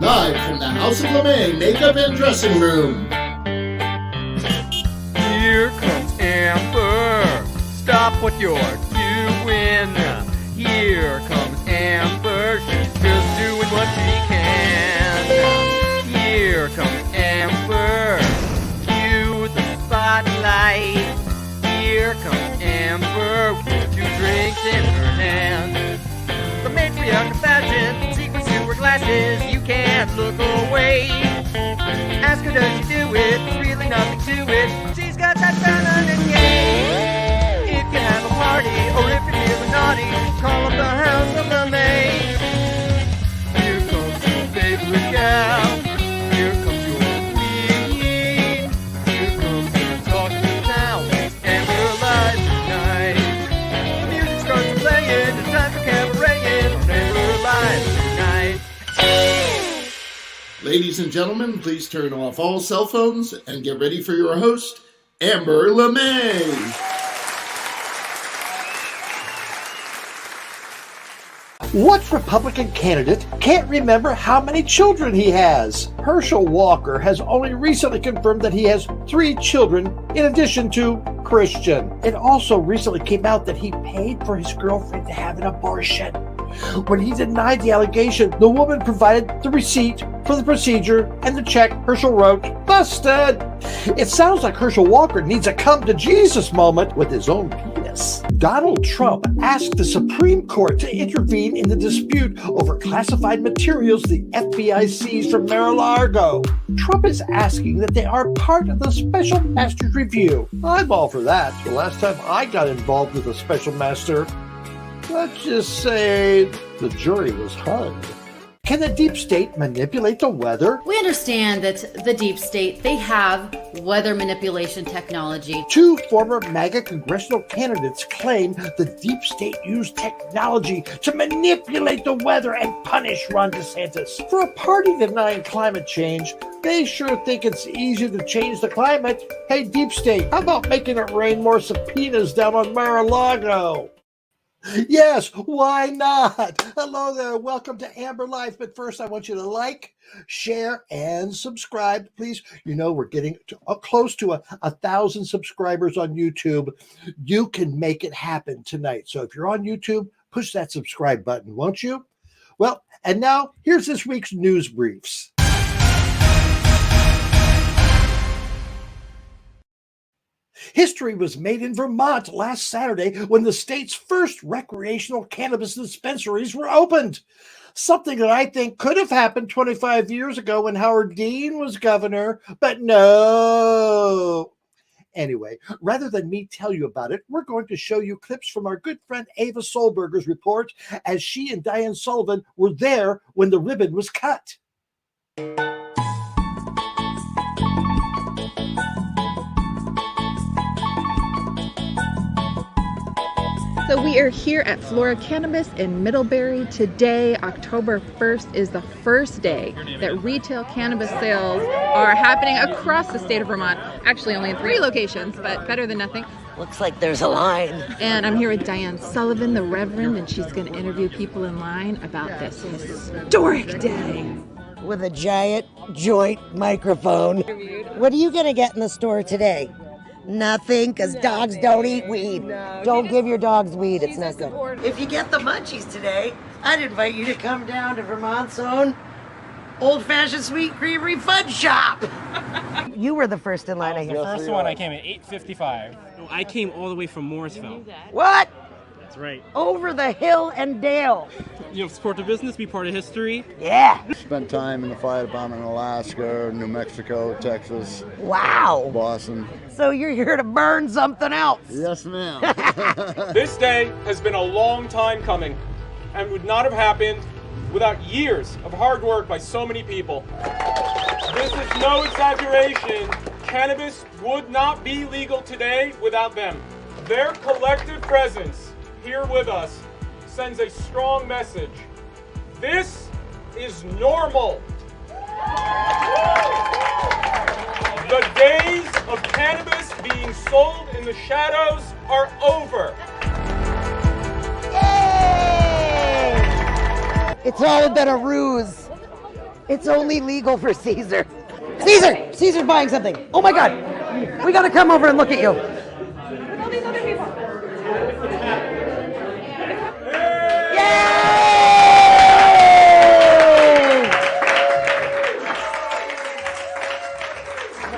Live from the House of LeMay Makeup and Dressing Room. Here comes Amber. Stop what you're doing. Here comes Amber. She's just doing what she can. Here comes Amber. Cue the spotlight. Here comes Amber with 2 drinks in her hand. The matriarch of fashion, secret super glasses, you can't look away. Ask her, does she do it? There's really nothing to it. She's got that feminine game. If you have a party, or if you're feeling naughty, call up the House of LeMay. Here comes your favorite gal. Here comes your queen. Here comes your talk of the town. And we're live tonight. The music starts playing. It's time for cabaret. And we're live tonight. Ladies and gentlemen, please turn off all cell phones and get ready for your host, Amber LeMay. What Republican candidate can't remember how many children he has? Herschel Walker has only recently confirmed that he has 3 children in addition to Christian. It also recently came out that he paid for his girlfriend to have an abortion. When he denied the allegation, the woman provided the receipt for the procedure and the check Herschel wrote, "Busted." It sounds like Herschel Walker needs a come to Jesus moment with his own penis. Donald Trump asked the Supreme Court to intervene in the dispute over classified materials the FBI seized from Mar-a-Lago. Trump is asking that they are part of the Special Master's review. I'm all for that. The last time I got involved with a Special Master, let's just say the jury was hung. Can the deep state manipulate the weather? We understand that the deep state, they have weather manipulation technology. 2 former MAGA congressional candidates claim the deep state used technology to manipulate the weather and punish Ron DeSantis. For a party denying climate change, they sure think it's easy to change the climate. Hey, deep state, how about making it rain more subpoenas down on Mar-a-Lago? Yes, why not? Hello there. Welcome to Amber Life. But first, I want you to like, share, and subscribe, please. You know, we're getting close to 1,000 subscribers on YouTube. You can make it happen tonight. So if you're on YouTube, push that subscribe button, won't you? Well, and now here's this week's news briefs. History was made in Vermont last Saturday when the state's first recreational cannabis dispensaries were opened. Something that I think could have happened 25 years ago when Howard Dean was governor, but no. Anyway, rather than me tell you about it, we're going to show you clips from our good friend Ava Solberger's report as she and Diane Sullivan were there when the ribbon was cut. So we are here at Flora Cannabis in Middlebury. Today, October 1st, is the first day that retail cannabis sales are happening across the state of Vermont. Actually, only in 3 locations, but better than nothing. Looks like there's a line. And I'm here with Diane Sullivan, the Reverend, and she's going to interview people in line about this historic day. With a giant joint microphone. What are you going to get in the store today? Nothing, because dogs don't eat weed. Don't give your dogs weed, it's not good. If you get the munchies today, I'd invite you to come down to Vermont's own old-fashioned sweet creamery fudge shop. You were the first in line, I hear. The first one, I came at 8:55. I came all the way from Morrisville. What? That's right. Over the hill and dale. You know, support the business, be part of history. Yeah. Spent time in the fire department in Alaska, New Mexico, Texas. Wow. Boston. So you're here to burn something else. Yes, ma'am. This day has been a long time coming and would not have happened without years of hard work by so many people. This is no exaggeration. Cannabis would not be legal today without them. Their collective presence here with us sends a strong message. This is normal. The days of cannabis being sold in the shadows are over. Yay! It's all been a ruse. It's only legal for Caesar. Caesar! Caesar's buying something. Oh my God. We gotta come over and look at you. With all these other people.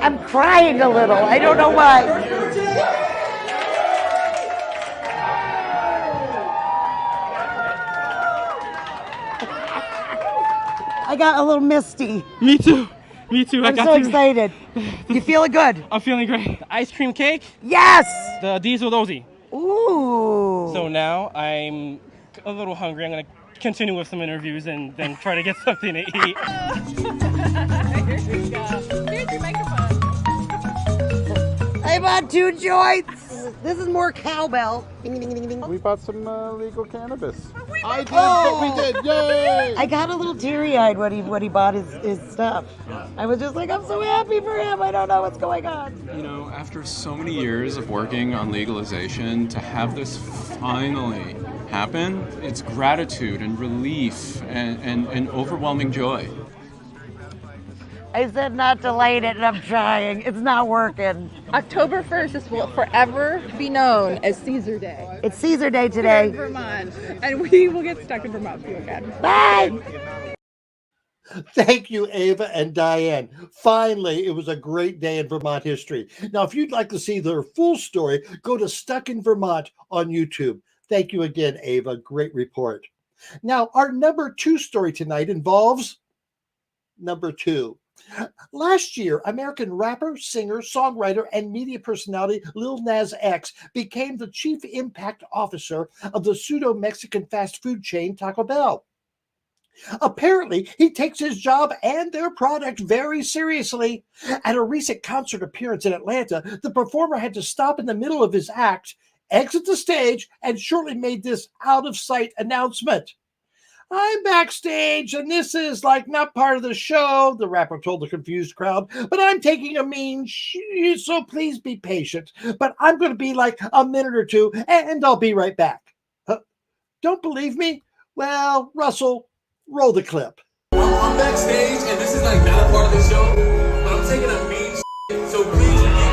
I'm crying a little. I don't know why. I got a little misty. Me too. Me too. I'm so excited. You feeling good? I'm feeling great. Ice cream cake? Yes! The diesel dozy. Ooh. So now I'm a little hungry. I'm going to continue with some interviews and then try to get something to eat. Here we go. Here's your microphone. I bought 2 joints. This is more cowbell. We bought some legal cannabis. I did, but we did. Yay! I got a little teary-eyed when he bought his stuff. I was just like, I'm so happy for him. I don't know what's going on. You know, after so many years of working on legalization, to have this finally happen, it's gratitude and relief and overwhelming joy. I said not to light it, and I'm trying. It's not working. October 1st, this will forever be known as Caesar Day. It's Caesar Day today. In Vermont. And we will get stuck in Vermont for you again. Bye! Thank you, Ava and Diane. Finally, it was a great day in Vermont history. Now, if you'd like to see their full story, go to Stuck in Vermont on YouTube. Thank you again, Ava. Great report. Now, our number 2 story tonight involves number 2. Last year, American rapper, singer, songwriter, and media personality Lil Nas X became the chief impact officer of the pseudo-Mexican fast food chain Taco Bell. Apparently, he takes his job and their product very seriously. At a recent concert appearance in Atlanta, the performer had to stop in the middle of his act, exit the stage, and shortly made this out-of-sight announcement. I'm backstage, and this is like not part of the show, the rapper told the confused crowd, but I'm taking a mean so please be patient. But I'm going to be like a minute or two, and I'll be right back. Don't believe me? Well, Russell, roll the clip. I'm backstage, and this is like not a part of the show, but I'm taking a mean so please forgive me.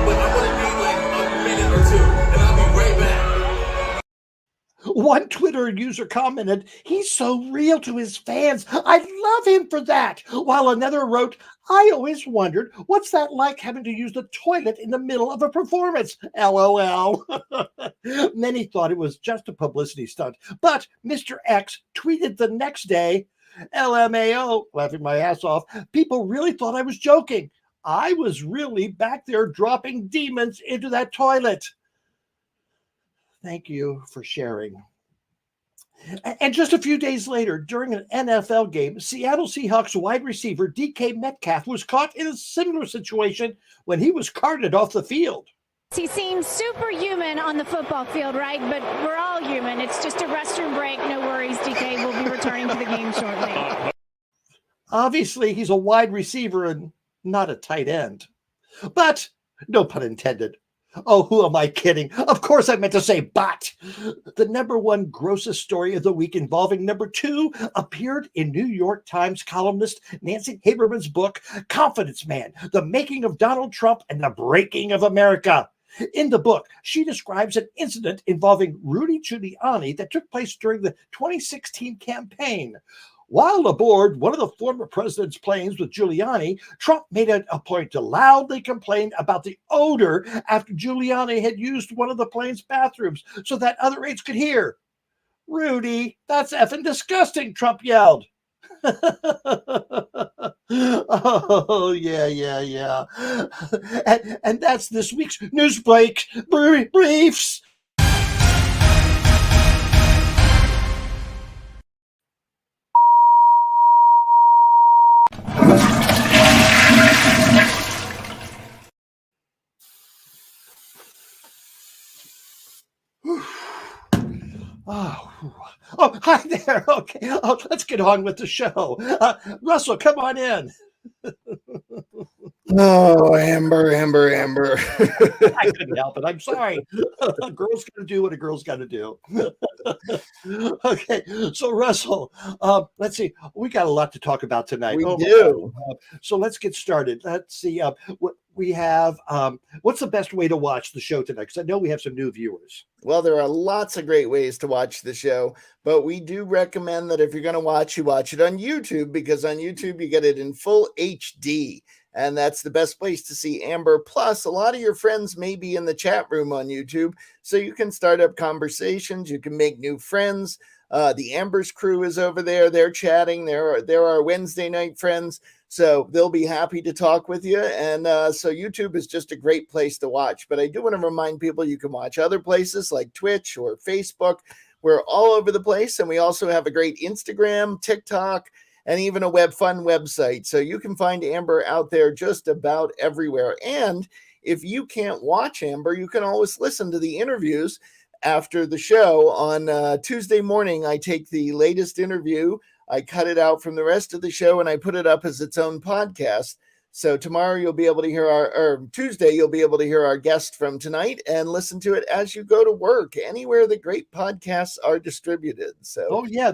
But I'm going to need like a minute or two, and I'll be right back. One Twitter user commented, "He's so real to his fans. I love him for that." While another wrote, "I always wondered what's that like having to use the toilet in the middle of a performance. LOL." Many thought it was just a publicity stunt, but Mr. X tweeted the next day, "LMAO, laughing my ass off. People really thought I was joking. I was really back there dropping demons into that toilet." Thank you for sharing. And just a few days later, during an NFL game, Seattle Seahawks wide receiver DK Metcalf was caught in a similar situation when he was carted off the field. He seems superhuman on the football field, right? But we're all human. It's just a restroom break. No worries, DK will be returning to the game shortly. Obviously, he's a wide receiver and not a tight end. But, no pun intended. Oh, who am I kidding? Of course I meant to say but. The number 1 grossest story of the week involving number 2 appeared in New York Times columnist Nancy Haberman's book, Confidence Man, The Making of Donald Trump and the Breaking of America. In the book, she describes an incident involving Rudy Giuliani that took place during the 2016 campaign. While aboard one of the former president's planes with Giuliani, Trump made it a point to loudly complain about the odor after Giuliani had used one of the plane's bathrooms so that other aides could hear. "Rudy, that's effing disgusting," Trump yelled. Oh, yeah. And that's this week's News Break Briefs. Oh, hi there. Okay, let's get on with the show. Russell, come on in. Oh, Amber. I couldn't help it. I'm sorry. A girl's got to do what a girl's got to do. Okay, so Russell, let's see. We got a lot to talk about tonight. We Oh my do. God. So let's get started. Let's see. What we have. What's the best way to watch the show tonight? Because I know we have some new viewers. Well, there are lots of great ways to watch the show, but we do recommend that if you're going to watch, you watch it on YouTube, because on YouTube you get it in full HD. And that's the best place to see Amber. Plus, a lot of your friends may be in the chat room on YouTube, so you can start up conversations. You can make new friends. The Amber's crew is over there. They're chatting. They're our Wednesday night friends, so they'll be happy to talk with you. And so YouTube is just a great place to watch. But I do want to remind people you can watch other places like Twitch or Facebook. We're all over the place, and we also have a great Instagram, TikTok, and even a fun website. So you can find Amber out there just about everywhere. And if you can't watch Amber, you can always listen to the interviews after the show. On Tuesday morning, I take the latest interview, I cut it out from the rest of the show, and I put it up as its own podcast. So tomorrow you'll be able to hear Tuesday, you'll be able to hear our guest from tonight and listen to it as you go to work, anywhere the great podcasts are distributed. So, oh yeah,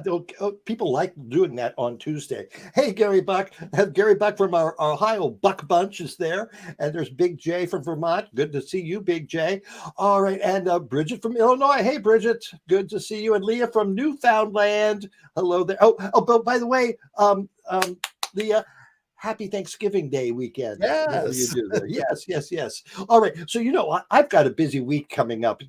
people like doing that on Tuesday. Hey, Gary Buck. Gary Buck from our Ohio Buck Bunch is there, and there's Big J from Vermont. Good to see you, Big J. All right, and Bridget from Illinois. Hey, Bridget. Good to see you. And Leah from Newfoundland. Hello there. But by the way, Leah, Happy Thanksgiving Day weekend. Yes. You do there. Yes. All right. So, I've got a busy week coming up.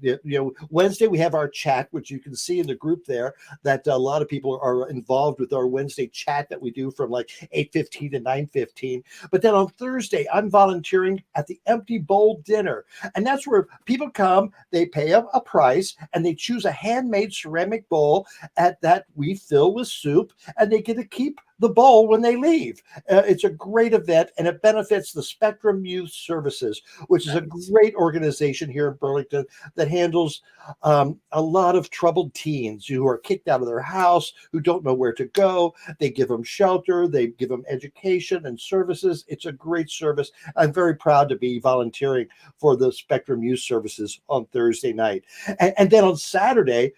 Wednesday, we have our chat, which you can see in the group there, that a lot of people are involved with our Wednesday chat that we do from like 8:15 to 9:15. But then on Thursday, I'm volunteering at the Empty Bowl Dinner. And that's where people come, they pay a price, and they choose a handmade ceramic bowl that we fill with soup, and they get to keep the bowl when they leave. It's a great event, and it benefits the Spectrum Youth Services, which is a great organization here in Burlington that handles a lot of troubled teens who are kicked out of their house, who don't know where to go. They give them shelter, they give them education and services. It's a great service. I'm very proud to be volunteering for the Spectrum Youth Services on Thursday night. And then on Saturday,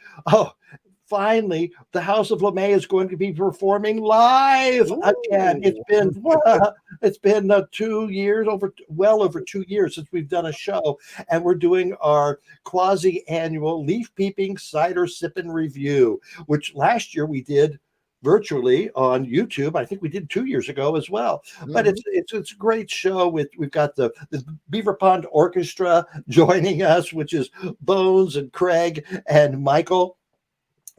finally, the House of LeMay is going to be performing live again. It's been 2 years, over 2 years since we've done a show, and we're doing our quasi-annual leaf peeping cider sipping review, which last year we did virtually on YouTube. I think we did 2 years ago as well. But it's a great show. We've got the Beaver Pond Orchestra joining us, which is Bones and Craig and Michael.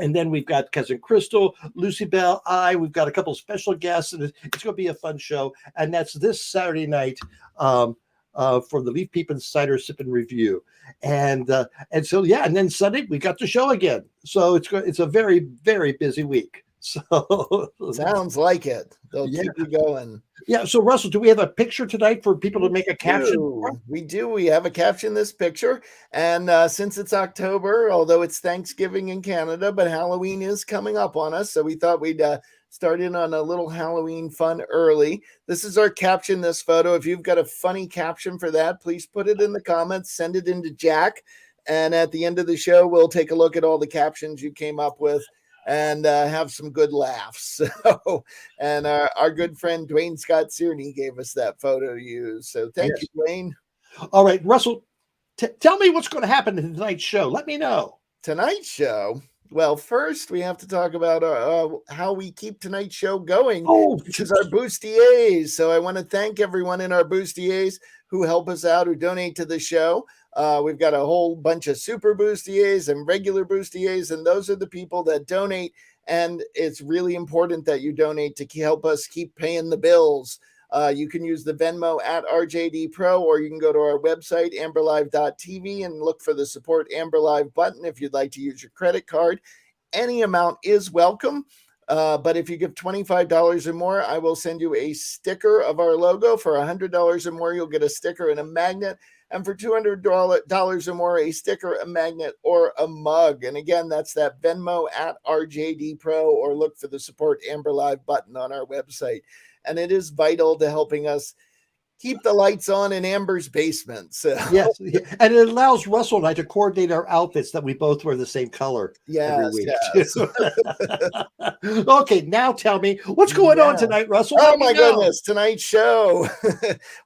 And then we've got Cousin Crystal, Lucy Bell, we've got a couple of special guests, and it's going to be a fun show. And that's this Saturday night for the Leaf Peeping Cider Sipping Review. And so, and then Sunday we got the show again. So it's a very, very busy week. So sounds like it. They'll keep you going. Yeah. So Russell, do we have a picture tonight for people to make a caption? We do. We have a caption this picture. And since it's October, although it's Thanksgiving in Canada, but Halloween is coming up on us. So we thought we'd start in on a little Halloween fun early. This is our caption, this photo. If you've got a funny caption for that, please put it in the comments, send it into Jack. And at the end of the show, we'll take a look at all the captions you came up with and have some good laughs. So, and our good friend Duane Scott Cerny gave us that photo to use. So thank you, Duane. All right, Russell, tell me what's going to happen in tonight's show. Let me know. Tonight's show? Well, first we have to talk about how we keep tonight's show going, which is our bustiers. So I want to thank everyone in our bustiers who help us out, who donate to the show. We've got a whole bunch of super bustiers and regular bustiers, and those are the people that donate. And it's really important that you donate to help us keep paying the bills. You can use the Venmo at RJD Pro, or you can go to our website, amberlive.tv, and look for the Support Amber Live button if you'd like to use your credit card. Any amount is welcome. But if you give $25 or more, I will send you a sticker of our logo. For $100 or more, you'll get a sticker and a magnet. And for $200 or more, a sticker, a magnet, or a mug. And again, that's that Venmo at RJD Pro, or look for the Support Amber Live button on our website. And it is vital to helping us keep the lights on in Amber's basement. So Yes, and it allows Russell and I to coordinate our outfits that we both wear the same color every week. yes. Okay, now tell me what's going on tonight, Russell. Oh Let me my know. goodness, tonight's show.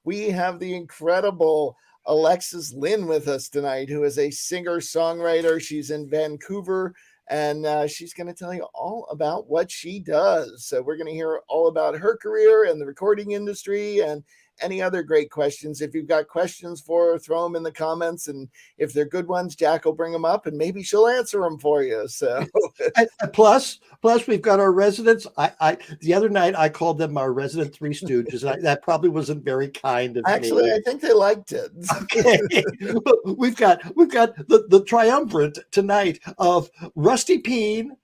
We have the incredible Alexis Lynn with us tonight, who is a singer-songwriter. She's in Vancouver, and she's going to tell you all about what she does. So we're going to hear all about her career and the recording industry and any other great questions. If you've got questions for her, throw them in the comments, and if they're good ones, Jack will bring them up and maybe she'll answer them for you. So and plus we've got our residents. I the other night I called them our resident Three Stooges. That probably wasn't very kind of actually me. I think they liked it. Okay. we've got the triumvirate tonight of Rusty Peen,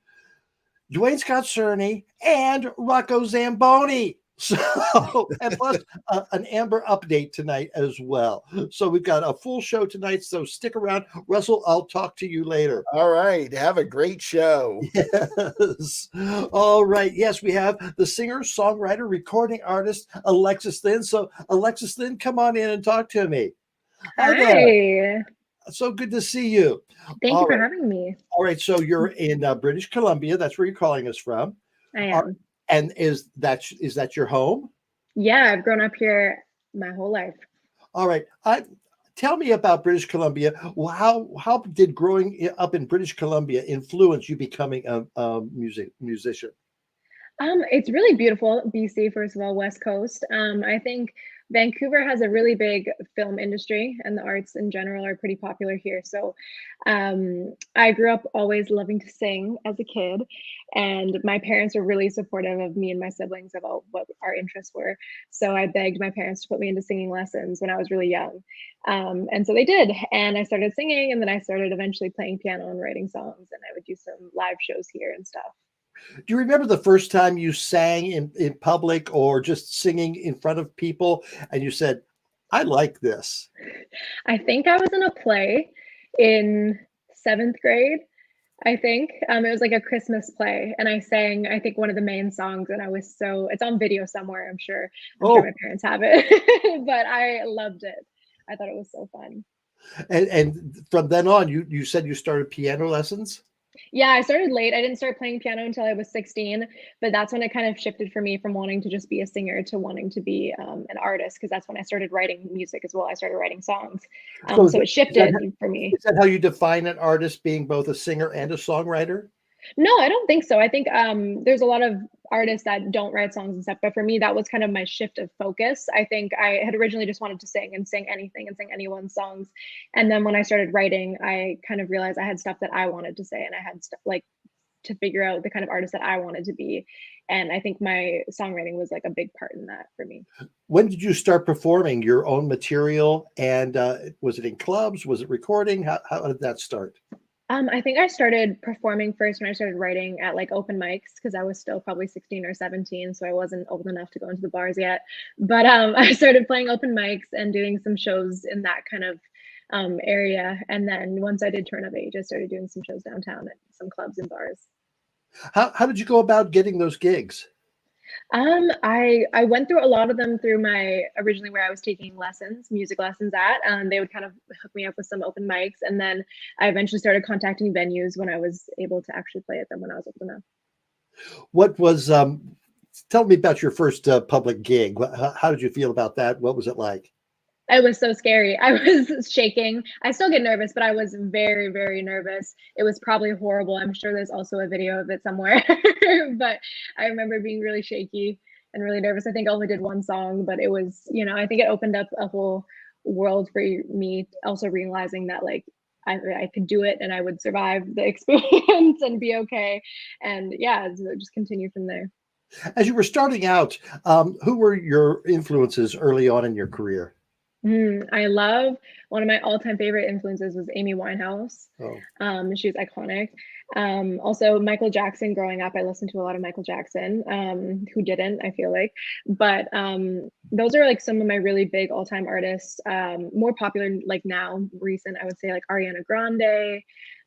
Duane Scott Cerny, and Rocco Zamboni. So, and plus an Amber update tonight as well. So we've got a full show tonight. So stick around. Russell, I'll talk to you later. All right. Have a great show. Yes. All right. Yes, we have the singer-songwriter, recording artist, Alexis Lynn. So Alexis Lynn, come on in and talk to me. Hi. There. So good to see you. Thank you for having me. All right. So you're in British Columbia. That's where you're calling us from. I am. And is that your home? Yeah, I've grown up here my whole life. All right. Tell me about British Columbia. How did growing up in British Columbia influence you becoming a musician? It's really beautiful, BC, first of all, West Coast. I think Vancouver has a really big film industry, and the arts in general are pretty popular here. So I grew up always loving to sing as a kid, and my parents were really supportive of me and my siblings about what our interests were. So I begged my parents to put me into singing lessons when I was really young. And so they did, and I started singing, and then I started eventually playing piano and writing songs, and I would do some live shows here and stuff. Do you remember the first time you sang in public or just singing in front of people and you said, I like this? I think I was in a play in 7th grade. I think it was like a Christmas play, and I sang, I think, one of the main songs, and it's on video somewhere, I'm sure my parents have it, but I loved it. I thought it was so fun. And from then on, you said you started piano lessons? Yeah, I started late. I didn't start playing piano until I was 16, but that's when it kind of shifted for me from wanting to just be a singer to wanting to be an artist, because that's when I started writing music as well. I started writing songs. So it shifted for me. Is that how you define an artist, being both a singer and a songwriter? No, I don't think so. I think there's a lot of artists that don't write songs and stuff, but for me, that was kind of my shift of focus. I think I had originally just wanted to sing and sing anything and sing anyone's songs. And then when I started writing, I kind of realized I had stuff that I wanted to say, and I had stuff like to figure out the kind of artist that I wanted to be. And I think my songwriting was like a big part in that for me. When did you start performing your own material? And was it in clubs? Was it recording? How did that start? I think I started performing first when I started writing at like open mics, because I was still probably 16 or 17, so I wasn't old enough to go into the bars yet. But I started playing open mics and doing some shows in that kind of area. And then once I did turn of age, I started doing some shows downtown at some clubs and bars. How did you go about getting those gigs? I went through a lot of them through my originally where I was taking lessons, music lessons at. They would kind of hook me up with some open mics, and then I eventually started contacting venues when I was able to actually play at them when I was old enough. What was tell me about your first public gig. How did you feel about that? What was it like? It was so scary. I was shaking. I still get nervous, but I was very, very nervous. It was probably horrible. I'm sure there's also a video of it somewhere, but I remember being really shaky and really nervous. I think I only did one song, but it was, I think it opened up a whole world for me. Also realizing that like I could do it and I would survive the experience and be okay. And yeah, so just continue from there. As you were starting out, who were your influences early on in your career? I love, one of my all-time favorite influences was Amy Winehouse. She was iconic. Also Michael Jackson. Growing up, I listened to a lot of Michael Jackson. Who didn't, I feel like. But those are like some of my really big all-time artists. More popular like now, recent, I would say like Ariana Grande.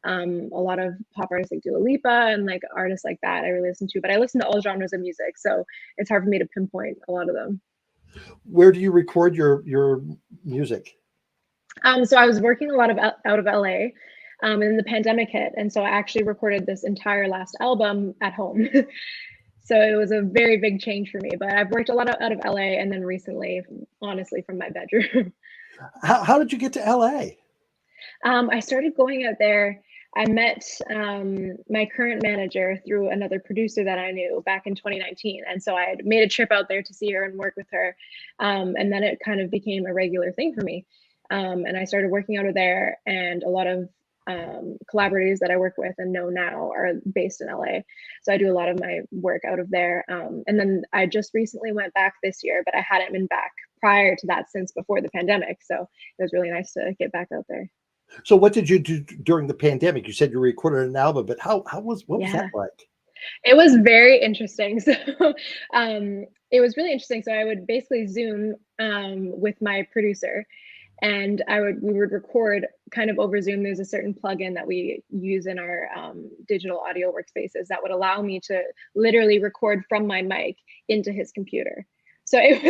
A lot of pop artists like Dua Lipa and like artists like that I really listen to. But I listen to all genres of music, so it's hard for me to pinpoint a lot of them. Where do you record your music? So I was working a lot out of LA, and then the pandemic hit, and so I actually recorded this entire last album at home. So it was a very big change for me. But I've worked a lot out of LA, and then recently, honestly, from my bedroom. How did you get to LA? I started going out there. I met my current manager through another producer that I knew back in 2019. And so I had made a trip out there to see her and work with her. And then it kind of became a regular thing for me. And I started working out of there, and a lot of collaborators that I work with and know now are based in LA. So I do a lot of my work out of there. And then I just recently went back this year, but I hadn't been back prior to that since before the pandemic. So it was really nice to get back out there. So what did you do during the pandemic? You said you recorded an album, but what was that like? It was very interesting. So it was really interesting. So I would basically Zoom with my producer, and we would record kind of over Zoom. There's a certain plugin that we use in our digital audio workspaces that would allow me to literally record from my mic into his computer. So it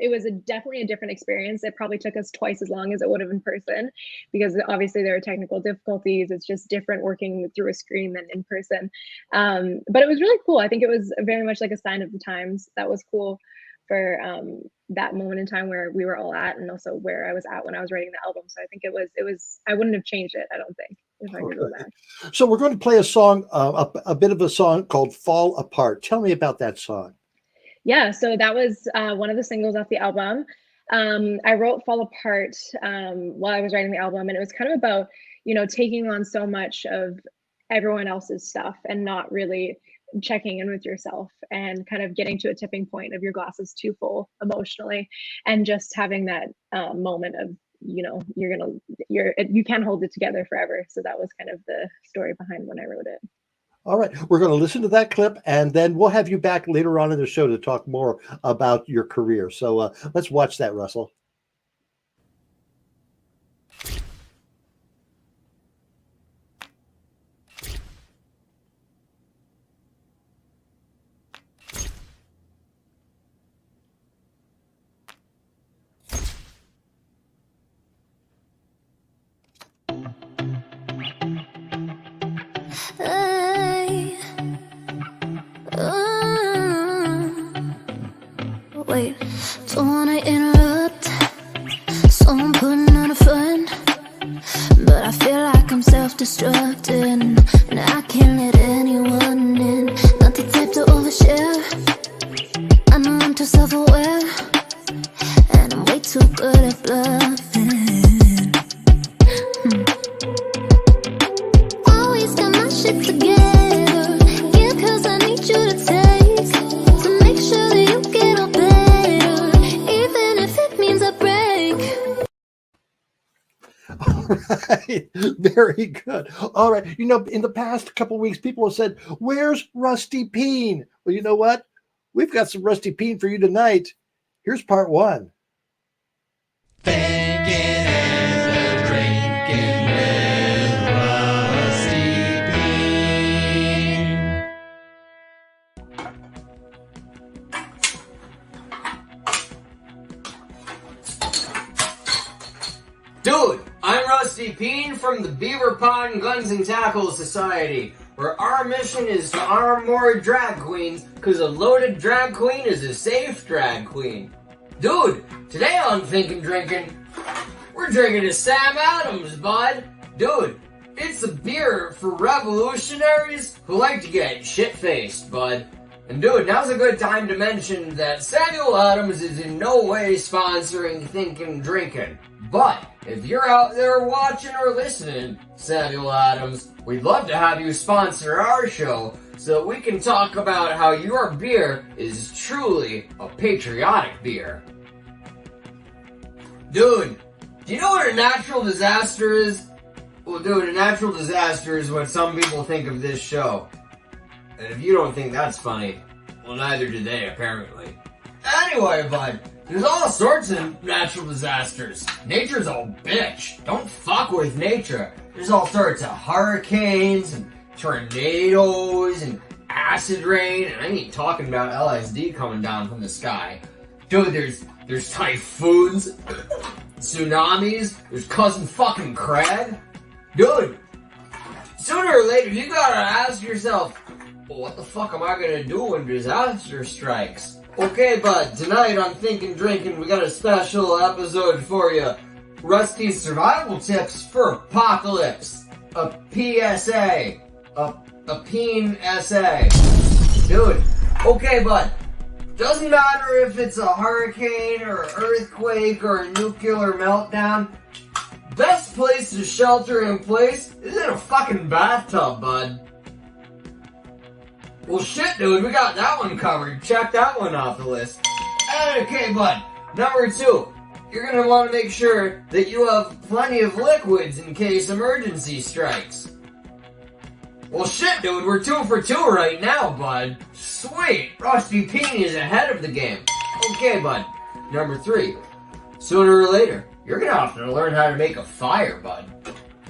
was definitely a different experience. It probably took us twice as long as it would have in person, because obviously there are technical difficulties. It's just different working through a screen than in person. But it was really cool. I think it was very much like a sign of the times. That was cool for that moment in time where we were all at, and also where I was at when I was writing the album. So I think it was I wouldn't have changed it, I don't think, if I could go back. So we're going to play a song, a bit of a song called Fall Apart. Tell me about that song. Yeah, so that was one of the singles off the album. I wrote Fall Apart while I was writing the album, and it was kind of about, taking on so much of everyone else's stuff and not really checking in with yourself, and kind of getting to a tipping point of your glass is too full emotionally, and just having that moment of, you can't hold it together forever. So that was kind of the story behind when I wrote it. All right, we're going to listen to that clip, and then we'll have you back later on in the show to talk more about your career. So let's watch that, Russell. Wait, don't wanna interrupt, so I'm putting on a front, but I feel like I'm self-destructing, and I can't let anyone in. Not the type to overshare, I know I'm too self-aware, and I'm way too good at bluffing. Always got my shit together, yeah, 'cause I need you to taste, to make sure that you get all better, even if it means I break. All right, very good. All right, in the past couple of weeks, people have said, "Where's Rusty Peen?" Well, you know what? We've got some Rusty Peen for you tonight. Here's part one. Dude, I'm Rusty Peen from the Beaver Pond Guns and Tackle Society, where our mission is to arm more drag queens, because a loaded drag queen is a safe drag queen. Dude, today on Thinkin' Drinkin', we're drinking a Sam Adams, bud. Dude, it's a beer for revolutionaries who like to get shit-faced, bud. And dude, now's a good time to mention that Samuel Adams is in no way sponsoring Thinkin' Drinkin'. But if you're out there watching or listening, Samuel Adams, we'd love to have you sponsor our show so that we can talk about how your beer is truly a patriotic beer. Dude, do you know what a natural disaster is? Well, dude, a natural disaster is what some people think of this show. And if you don't think that's funny, well, neither do they, apparently. Anyway, bud, there's all sorts of natural disasters. Nature's a bitch. Don't fuck with nature. There's all sorts of hurricanes and tornadoes and acid rain, and I ain't talking about LSD coming down from the sky. Dude, there's typhoons, tsunamis, there's cousin fucking Crag. Dude, sooner or later you gotta ask yourself, well, what the fuck am I gonna do when disaster strikes? Okay, bud, tonight on Thinkin' Drinkin', we got a special episode for you. Rusty's survival tips for apocalypse. A PSA. A peen essay. Dude, okay, bud. Doesn't matter if it's a hurricane or an earthquake or a nuclear meltdown. Best place to shelter in place is in a fucking bathtub, bud. Well, shit, dude, we got that one covered. Check that one off the list. Okay, bud. Number 2. You're gonna want to make sure that you have plenty of liquids in case emergency strikes. Well, shit, dude, we're 2 for 2 right now, bud. Sweet. Rusty Peen is ahead of the game. Okay, bud. Number 3. Sooner or later, you're gonna have to learn how to make a fire, bud.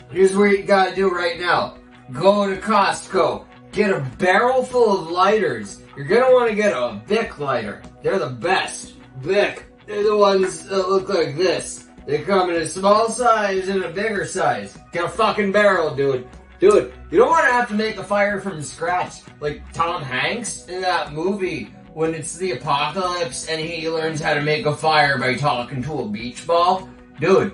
Here's what you gotta do right now. Go to Costco. Get a barrel full of lighters. You're gonna want to get a Bic lighter. They're the best. Bic. They're the ones that look like this. They come in a small size and a bigger size. Get a fucking barrel, dude. Dude, you don't want to have to make a fire from scratch like Tom Hanks in that movie when it's the apocalypse and he learns how to make a fire by talking to a beach ball. Dude,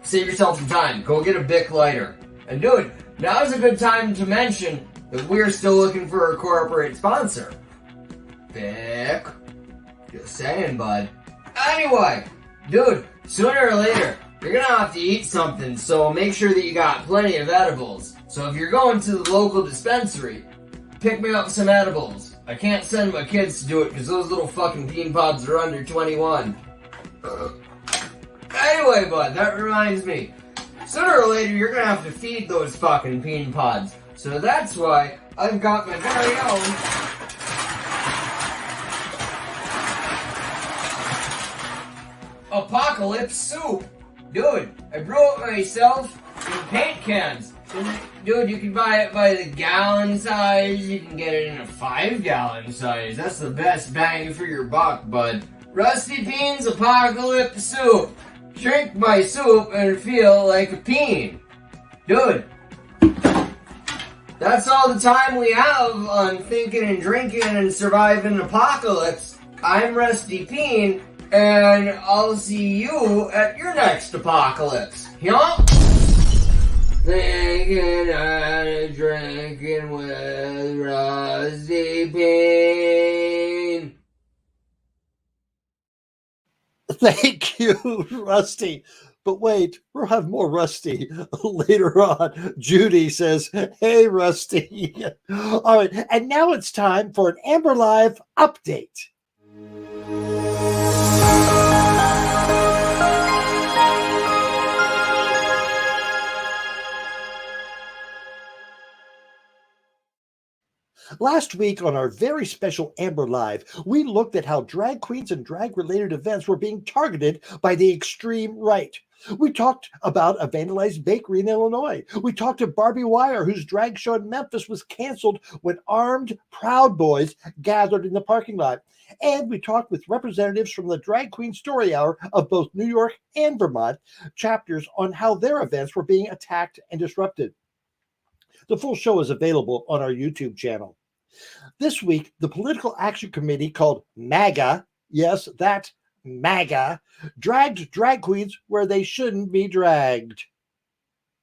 save yourself some time. Go get a Bic lighter. And dude, now's a good time to mention that we're still looking for a corporate sponsor. Bic. Just saying, bud. Anyway, dude, sooner or later, you're gonna have to eat something, so make sure that you got plenty of edibles. So if you're going to the local dispensary, pick me up some edibles. I can't send my kids to do it because those little fucking peen pods are under 21. Anyway, bud, that reminds me. Sooner or later, you're gonna have to feed those fucking peen pods. So that's why I've got my very own apocalypse soup. Dude, I brew it myself in paint cans. And dude, you can buy it by the gallon size. You can get it in a 5-gallon size. That's the best bang for your buck, bud. Rusty Peen's apocalypse soup. Drink my soup and feel like a peen. Dude, that's all the time we have on Thinking and Drinking and Surviving Apocalypse. I'm Rusty Peen, and I'll see you at your next apocalypse. Yup. Thinking and Drinking with Rusty Peen. Thank you, Rusty. But wait, we'll have more Rusty later on. Judy says, hey, Rusty. All right, and now it's time for an Amber Live update. Last week on our very special Amber Live, we looked at how drag queens and drag-related events were being targeted by the extreme right. We talked about a vandalized bakery in Illinois. We talked to Barbie Wire, whose drag show in Memphis was canceled when armed Proud Boys gathered in the parking lot. And we talked with representatives from the Drag Queen Story Hour of both New York and Vermont chapters on how their events were being attacked and disrupted. The full show is available on our YouTube channel. This week, the Political Action Committee called MAGA, yes, that MAGA, dragged drag queens where they shouldn't be dragged.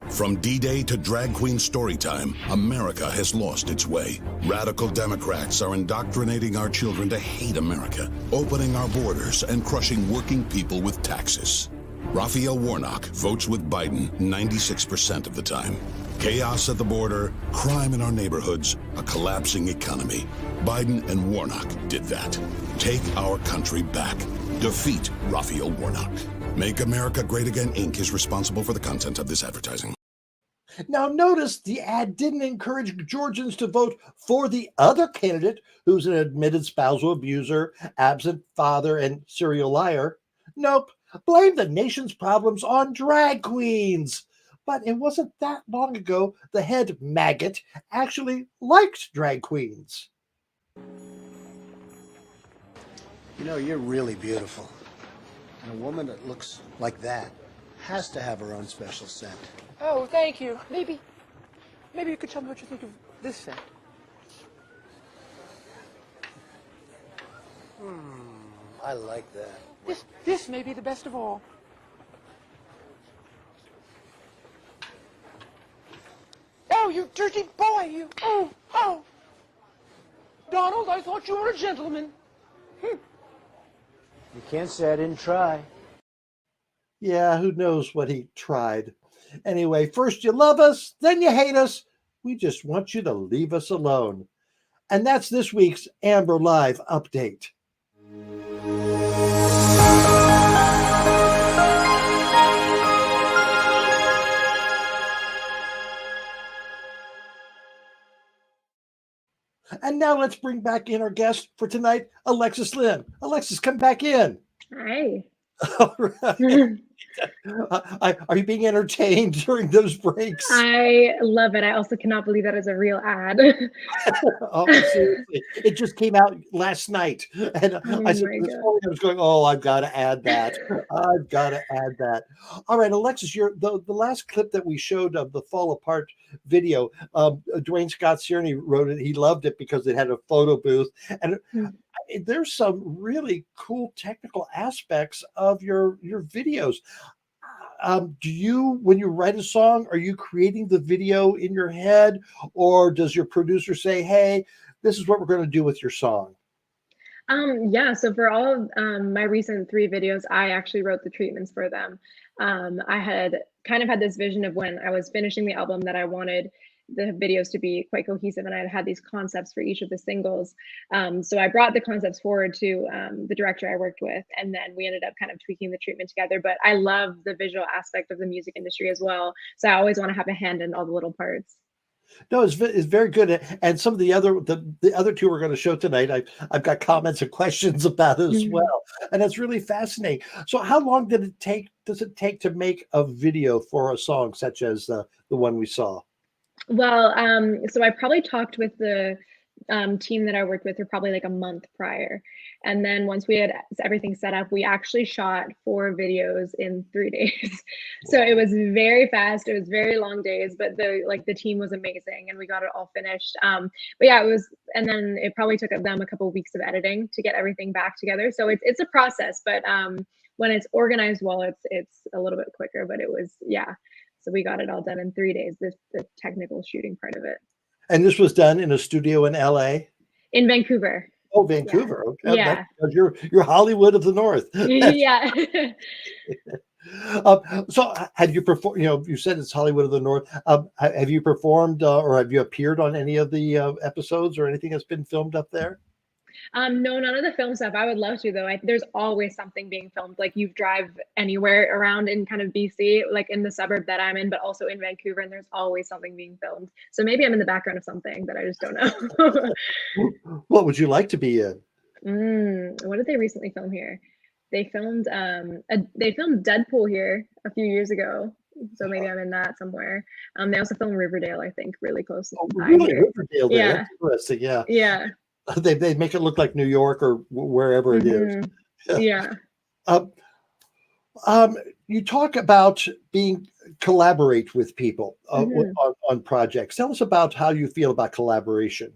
From D-Day to Drag Queen Storytime, America has lost its way. Radical Democrats are indoctrinating our children to hate America, opening our borders and crushing working people with taxes. Raphael Warnock votes with Biden 96% of the time. Chaos at the border, crime in our neighborhoods, a collapsing economy. Biden and Warnock did that. Take our country back. Defeat Raphael Warnock. Make America Great Again, Inc. is responsible for the content of this advertising. Now, notice the ad didn't encourage Georgians to vote for the other candidate who's an admitted spousal abuser, absent father, and serial liar. Nope. Blame the nation's problems on drag queens. But it wasn't that long ago the head maggot actually liked drag queens. You know, you're really beautiful. And a woman that looks like that has to have her own special scent. Oh, thank you. Maybe you could tell me what you think of this scent. I like that. This may be the best of all. Oh, you dirty boy, you. Oh. Donald, I thought you were a gentleman. You can't say I didn't try. Yeah, who knows what he tried. Anyway, first you love us, then you hate us. We just want you to leave us alone. And that's this week's Amber Live update. And now let's bring back in our guest for tonight, Alexis Lynn. Alexis, come back in. Hi. All right. Are you being entertained during those breaks? I love it. I also cannot believe that is a real ad. Oh, seriously. It just came out last night. And I said, this morning I was going, oh, I've got to add that. I've got to add that. All right, Alexis, the last clip that we showed of the Fall Apart video, Duane Scott Cerny wrote it. He loved it because it had a photo booth. And there's some really cool technical aspects of your videos. Do you, when you write a song, are you creating the video in your head, or does your producer say, hey, this is what we're going to do with your song? Yeah, so for all of my recent 3 videos, I actually wrote the treatments for them. I had kind of had this vision of when I was finishing the album that I wanted the videos to be quite cohesive, and I had these concepts for each of the singles. So I brought the concepts forward to the director I worked with, and then we ended up kind of tweaking the treatment together. But I love the visual aspect of the music industry as well, so I always want to have a hand in all the little parts. No, it's very good. And some of the other 2 we're going to show tonight, I've got comments and questions about as well. And it's really fascinating. So how long does it take to make a video for a song such as the one we saw? Well, so I probably talked with the team that I worked with for probably like a month prior. And then once we had everything set up, we actually shot 4 videos in 3 days. So it was very fast. It was very long days, but the team was amazing and we got it all finished. But yeah, it was, and then it probably took them a couple of weeks of editing to get everything back together. So it's a process, but when it's organized well, it's a little bit quicker, but it was, yeah. So we got it all done in 3 days, the technical shooting part of it. And this was done in a studio in LA? In Vancouver. Oh, Vancouver. Okay. Yeah. You're Hollywood of the North. Yeah. So have you performed, you said it's Hollywood of the North. Have you performed or have you appeared on any of the episodes or anything that's been filmed up there? No, none of the film stuff. I would love to though. There's always something being filmed. Like you drive anywhere around in kind of BC, like in the suburb that I'm in, but also in Vancouver, and there's always something being filmed. So maybe I'm in the background of something that I just don't know. What would you like to be in? What did they recently film here? They filmed Deadpool here a few years ago. So maybe I'm in that somewhere. They also filmed Riverdale, I think, really close. Really? Riverdale there. Yeah. That's interesting. Yeah. Yeah. They make it look like New York or wherever it is. Yeah. You talk about collaborate with people on projects. Tell us about how you feel about collaboration.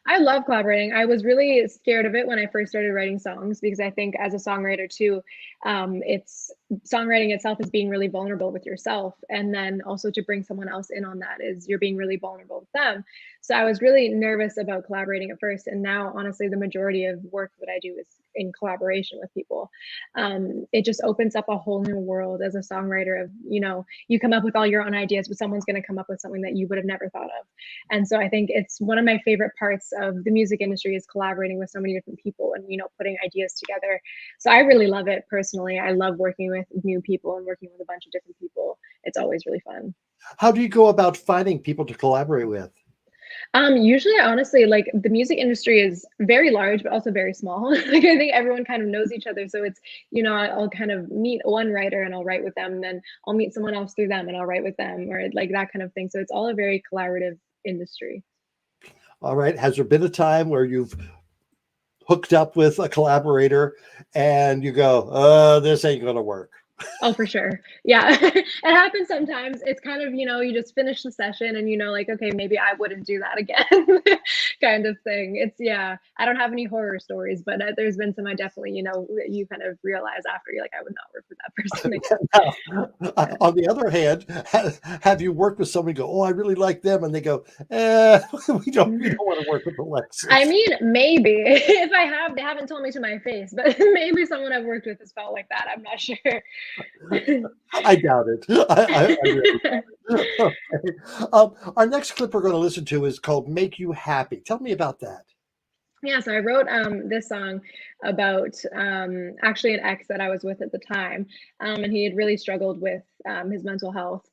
I love collaborating. I was really scared of it when I first started writing songs because I think as a songwriter too, it's songwriting itself is being really vulnerable with yourself. And then also to bring someone else in on that is you're being really vulnerable with them. So I was really nervous about collaborating at first. And now, honestly, the majority of work that I do is in collaboration with people. It just opens up a whole new world as a songwriter of, you come up with all your own ideas, but someone's going to come up with something that you would have never thought of. And so I think it's one of my favorite parts of the music industry is collaborating with so many different people and, putting ideas together. So I really love it personally. I love working with new people and working with a bunch of different people. It's always really fun. How do you go about finding people to collaborate with? Usually, honestly, like the music industry is very large, but also very small. Like I think everyone kind of knows each other. So it's, I'll kind of meet one writer and I'll write with them. And then I'll meet someone else through them and I'll write with them or like that kind of thing. So it's all a very collaborative industry. All right. Has there been a time where you've hooked up with a collaborator and you go, this ain't going to work? Oh, for sure. Yeah. It happens sometimes. It's kind of, you just finish the session and like, okay, maybe I wouldn't do that again kind of thing. It's, yeah, I don't have any horror stories, but there's been some I definitely, you kind of realize after you're like, I would not work with that person again. Now, on the other hand, have you worked with somebody go, oh, I really like them, and they go, we don't want to work with Alexis? I mean, maybe if I have, they haven't told me to my face, but maybe someone I've worked with has felt like that. I'm not sure. I doubt it. I really doubt it. Okay. Our next clip we're going to listen to is called "Make You Happy." Tell me about that. Yeah, so I wrote this song about actually an ex that I was with at the time, and he had really struggled with his mental health.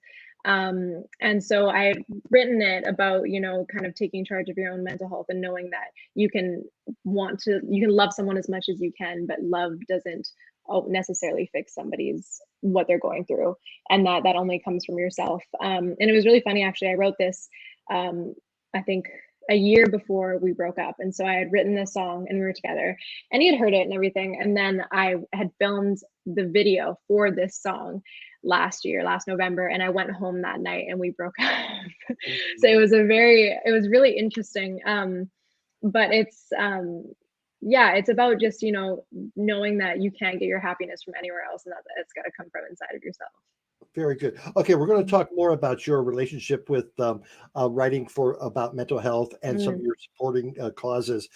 And so I had written it about, kind of taking charge of your own mental health and knowing that you can love someone as much as you can, but love doesn't necessarily fix what they're going through, and that only comes from yourself. And it was really funny, actually. I wrote this, I think a year before we broke up. And so I had written this song and we were together and he had heard it and everything. And then I had filmed the video for this song last November, and I went home that night and we broke up. So it was really interesting. But it's, it's about just, knowing that you can't get your happiness from anywhere else, and that it's got to come from inside of yourself. Very good. Okay, we're going to talk more about your relationship with writing about mental health and some of your supporting causes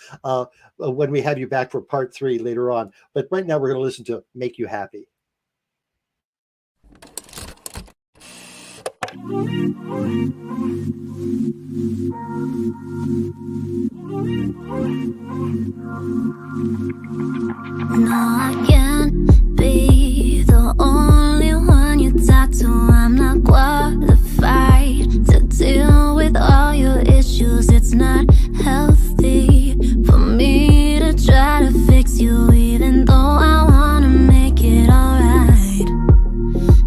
when we have you back for part 3 later on. But right now, we're going to listen to "Make You Happy." No, I can't be the only one you talk to. I'm not qualified to deal with all your issues. It's not healthy for me to try to fix you, even though I wanna make it alright.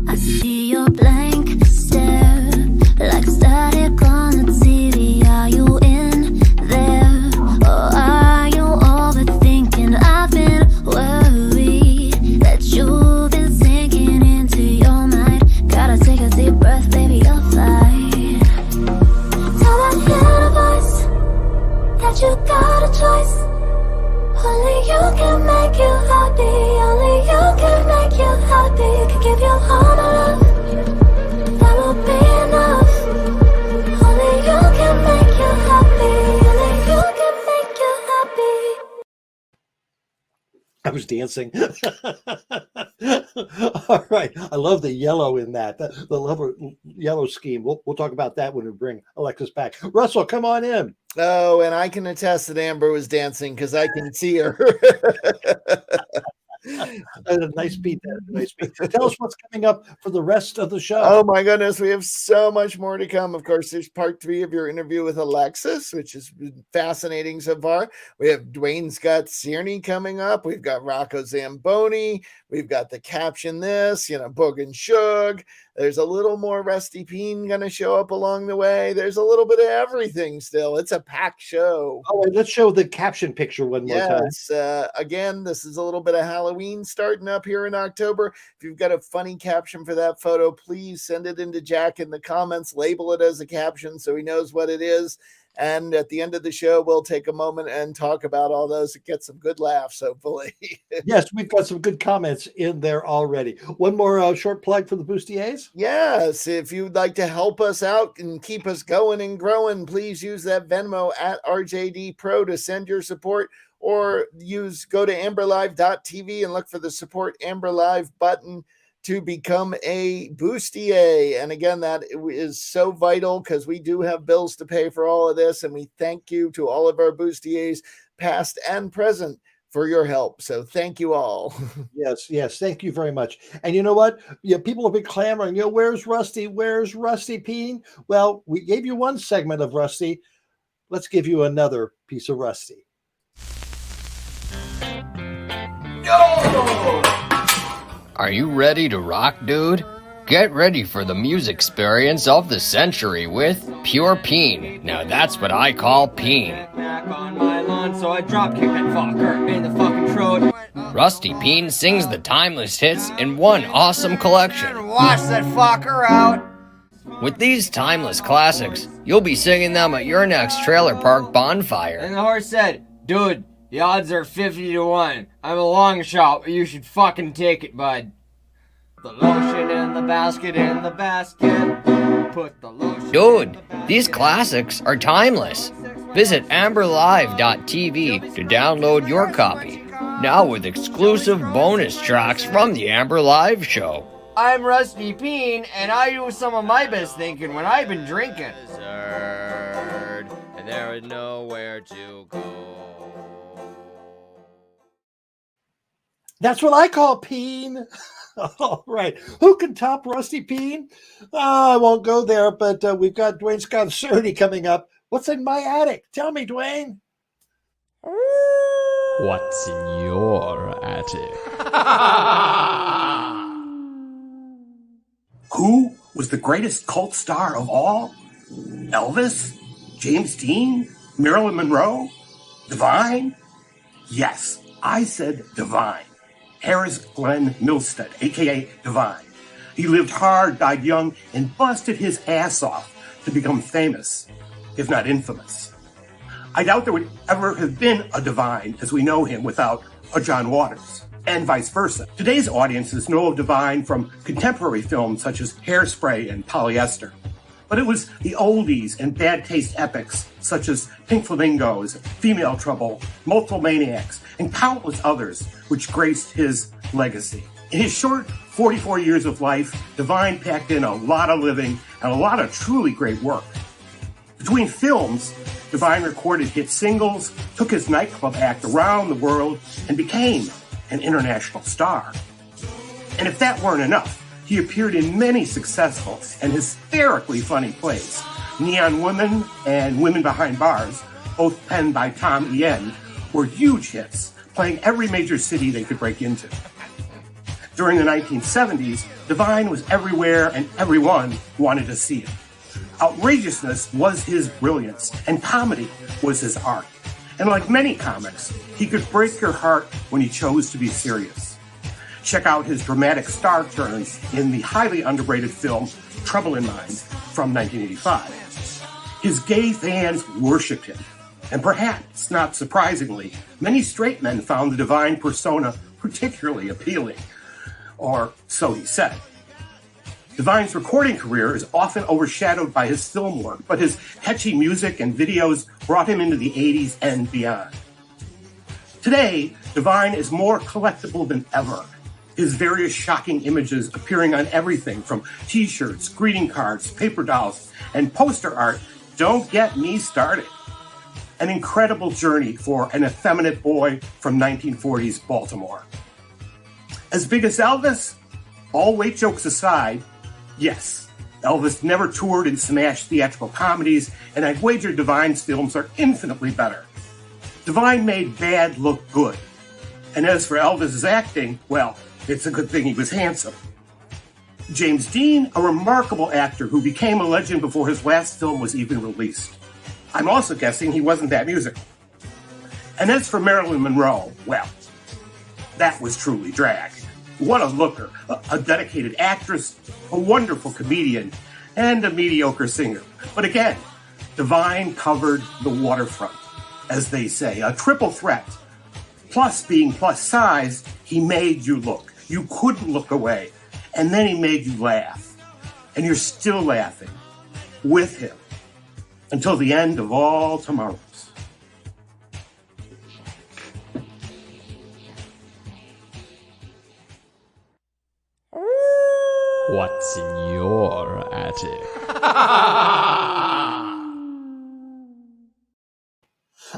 I see your blank stare, like static on the TV. Are you in there, or are you overthinking? I've been worried that you've been sinking into your mind. Gotta take a deep breath, baby, you're fine. Tell that little voice that you got a choice. Only you can make you happy. Only you can make you happy. Could give you all my love, that will be enough. Only you can make you happy. Only you can make you happy. I was dancing. All right. I love the yellow in that. The yellow scheme. We'll talk about that when we bring Alexis back. Russell, come on in. Oh, and I can attest that Amber was dancing because I can see her. Nice beat. Nice beat. Tell us what's coming up for the rest of the show. Oh my goodness, we have so much more to come. Of course, there's part 3 of your interview with Alexis, which has been fascinating so far. We have Duane Scott Cerny coming up. We've got Rocco Zamboni. We've got the Caption This, Boog and Shug. There's a little more Rusty Peen going to show up along the way. There's a little bit of everything still. It's a packed show. Oh, and let's show the caption picture one more time. Yes. Again, this is a little bit of Halloween starting up here in October. If you've got a funny caption for that photo, please send it into Jack in the comments. Label it as a caption so he knows what it is. And at the end of the show, we'll take a moment and talk about all those and get some good laughs, hopefully. Yes, we've got some good comments in there already. One more short plug for the Bustiers? Yes, if you'd like to help us out and keep us going and growing, please use that Venmo at RJD Pro to send your support, or go to amberlive.tv and look for the Support Amber Live button to become a Bustier. And again, that is so vital because we do have bills to pay for all of this. And we thank you to all of our Bustiers, past and present, for your help. So thank you all. Yes. Thank you very much. And you know what? People have been clamoring, where's Rusty? Where's Rusty Peen? Well, we gave you one segment of Rusty. Let's give you another piece of Rusty. Are you ready to rock, dude? Get ready for the music experience of the century with Pure Peen. Now that's what I call peen. Back on my lawn, so I drop kick that fucker in the fucking throat. Rusty Peen sings the timeless hits in one awesome collection. Wash that fucker out. With these timeless classics, you'll be singing them at your next trailer park bonfire. And the horse said, dude, the odds are 50-1. I'm a long shot, but you should fucking take it, bud. The lotion in the basket, put the lotion. Dude, these classics are timeless. Visit amberlive.tv to download your copy. Now with exclusive bonus tracks from the Amber Live Show. I'm Rusty Peen, and I do some of my best thinking when I've been drinking. And there is nowhere to go. That's what I call peen. All right. Who can top Rusty Peen? I won't go there, but we've got Duane Scott Cerny coming up. What's in my attic? Tell me, Duane. What's in your attic? Who was the greatest cult star of all? Elvis? James Dean? Marilyn Monroe? Divine? Yes, I said Divine. Harris Glenn Milstead, a.k.a. Divine. He lived hard, died young, and busted his ass off to become famous, if not infamous. I doubt there would ever have been a Divine as we know him without a John Waters, and vice versa. Today's audiences know of Divine from contemporary films such as Hairspray and Polyester. But it was the oldies and bad taste epics such as Pink Flamingos, Female Trouble, Multiple Maniacs, and countless others which graced his legacy. In his short 44 years of life, Divine packed in a lot of living and a lot of truly great work. Between films, Divine recorded hit singles, took his nightclub act around the world, and became an international star. And if that weren't enough, he appeared in many successful and hysterically funny plays. Neon Women and Women Behind Bars, both penned by Tom Ien, were huge hits, playing every major city they could break into. During the 1970s, Divine was everywhere and everyone wanted to see him. Outrageousness was his brilliance, and comedy was his art. And like many comics, he could break your heart when he chose to be serious. Check out his dramatic star turns in the highly underrated film Trouble in Mind from 1985. His gay fans worshipped him, and perhaps not surprisingly, many straight men found the Divine persona particularly appealing, or so he said. Divine's recording career is often overshadowed by his film work, but his catchy music and videos brought him into the 80s and beyond. Today, Divine is more collectible than ever. His various shocking images appearing on everything from t-shirts, greeting cards, paper dolls, and poster art don't get me started. An incredible journey for an effeminate boy from 1940s Baltimore. As big as Elvis? All weight jokes aside, yes, Elvis never toured and smashed theatrical comedies, and I'd wager Divine's films are infinitely better. Divine made bad look good. And as for Elvis's acting, well, it's a good thing he was handsome. James Dean, a remarkable actor who became a legend before his last film was even released. I'm also guessing he wasn't that musical. And as for Marilyn Monroe, well, that was truly drag. What a looker, a dedicated actress, a wonderful comedian, and a mediocre singer. But again, Divine covered the waterfront, as they say, a triple threat. Plus being plus size, he made you look. You couldn't look away. And then he made you laugh. And you're still laughing with him until the end of all tomorrows. What's in your attic?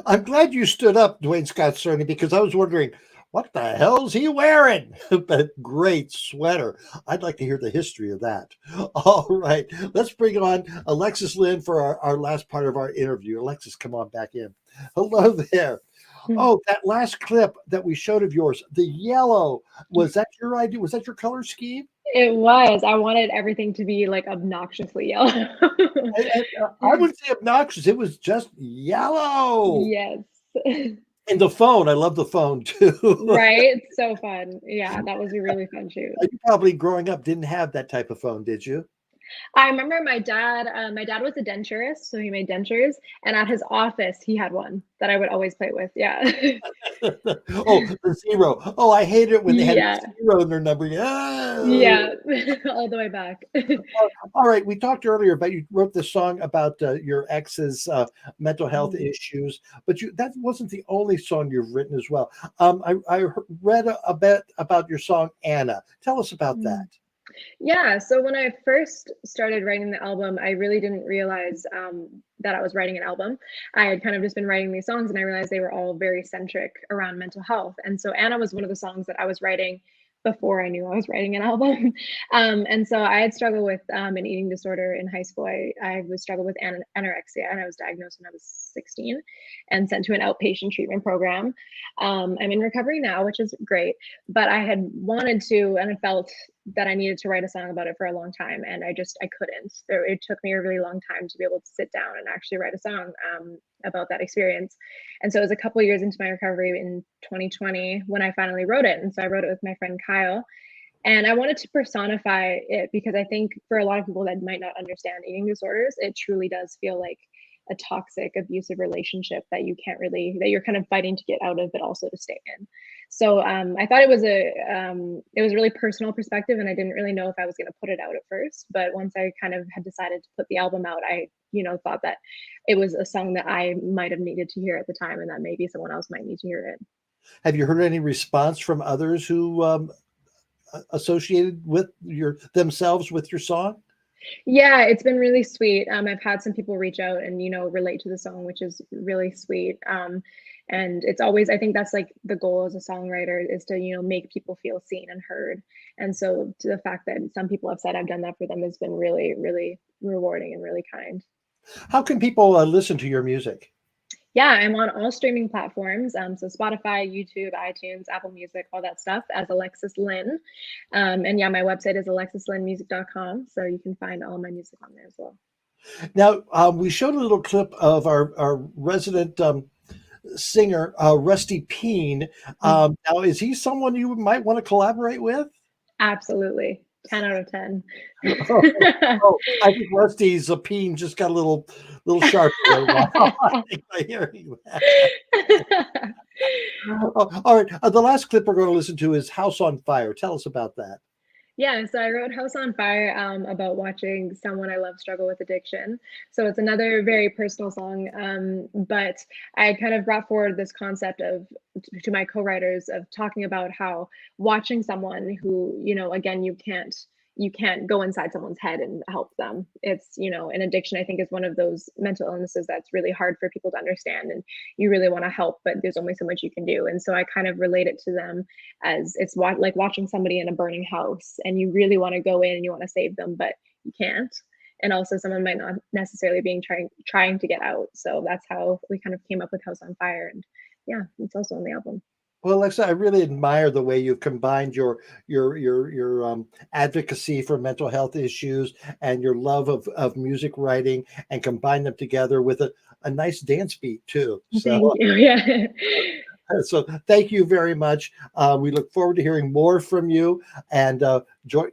I'm glad you stood up, Duane Scott Cerny, because I was wondering, What the hell's he wearing? But great sweater. I'd like to hear the history of that. All right, let's bring on Alexis Lynn for our last part of our interview. Alexis, come on back in. Hello there. Oh, that last clip that we showed of yours, the yellow, was that your idea? Was that your color scheme? It was. I wanted everything to be like obnoxiously yellow. I wouldn't say obnoxious. It was just yellow. Yes. And the phone. I love the phone too. Right? So fun. Yeah, that was a really fun shoot. You probably growing up didn't have that type of phone, did you? I remember my dad was a denturist, so he made dentures, and at his office he had one that I would always play with. Yeah. Oh, the zero. Oh, I hate it when they had Yeah. a zero in their number. Yeah. Yeah, all the way back. All right. We talked earlier about you wrote this song about your ex's mental health issues, but that wasn't the only song you've written as well. I read a bit about your song Anna. Tell us about that. Yeah, so when I first started writing the album, I really didn't realize that I was writing an album. I had kind of just been writing these songs, and I realized they were all very centric around mental health. And so Anna was one of the songs that I was writing before I knew I was writing an album. And so I had struggled with an eating disorder in high school. I was struggled with anorexia, and I was diagnosed when I was 16 and sent to an outpatient treatment program. I'm in recovery now, which is great, but I had wanted to, and I felt that I needed to write a song about it for a long time, and I couldn't. It took me a really long time to be able to sit down and actually write a song about that experience. And so it was a couple of years into my recovery in 2020 when I finally wrote it. And so I wrote it with my friend Kyle, and I wanted to personify it because I think for a lot of people that might not understand eating disorders, it truly does feel like a toxic, abusive relationship that you're kind of fighting to get out of, but also to stay in. So I thought it was a really personal perspective, and I didn't really know if I was going to put it out at first. But once I kind of had decided to put the album out, I thought that it was a song that I might have needed to hear at the time, and that maybe someone else might need to hear it. Have you heard any response from others who associated with themselves with your song? Yeah, it's been really sweet. I've had some people reach out and, relate to the song, which is really sweet. And it's always, I think that's like the goal as a songwriter is to, make people feel seen and heard. And so to the fact that some people have said I've done that for them has been really, really rewarding and really kind. How can people listen to your music? Yeah, I'm on all streaming platforms. So Spotify, YouTube, iTunes, Apple Music, all that stuff as Alexis Lynn. And yeah, my website is alexislynnmusic.com. So you can find all my music on there as well. Now, we showed a little clip of our resident singer, Rusty Peen. Now, is he someone you might want to collaborate with? Absolutely. 10 out of 10. I think Rusty's Peen just got a little sharper right now. I think by hearing that. All right. The last clip we're going to listen to is House on Fire. Tell us about that. Yeah, so I wrote House on Fire about watching someone I love struggle with addiction. So it's another very personal song, but I kind of brought forward this concept to my co-writers of talking about how watching someone who, again, you can't go inside someone's head and help them. It's, an addiction, I think, is one of those mental illnesses that's really hard for people to understand, and you really want to help, but there's only so much you can do. And so I kind of relate it to them as it's like watching somebody in a burning house, and you really want to go in and you want to save them, but you can't. And also someone might not necessarily be trying to get out. So that's how we kind of came up with House on Fire. And yeah, it's also on the album. Well, Alexa, I really admire the way you've combined your advocacy for mental health issues and your love of music writing, and combine them together with a nice dance beat too. So, thank you. Yeah. So thank you very much. We look forward to hearing more from you, and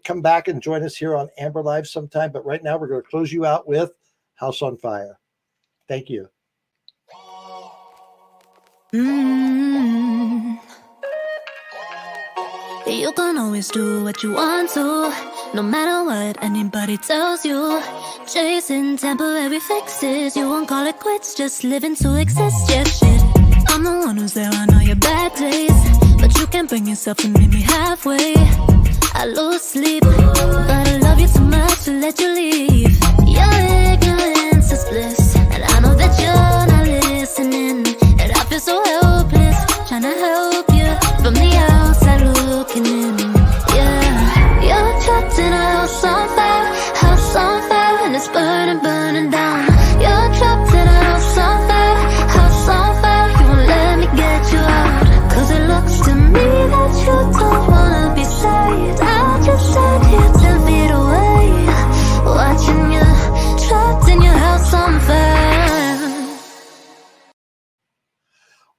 come back and join us here on Amber Live sometime. But right now, we're going to close you out with House on Fire. Thank you. You can always do what you want to, no matter what anybody tells you. Chasing temporary fixes, you won't call it quits, just living to exist. Yeah, shit, I'm the one who's there on all your bad days, but you can't bring yourself to meet me halfway. I lose sleep, but I love you too much to let you leave. Your ignorance is bliss, and I know that you're not listening, and I feel so helpless, trying to help you from the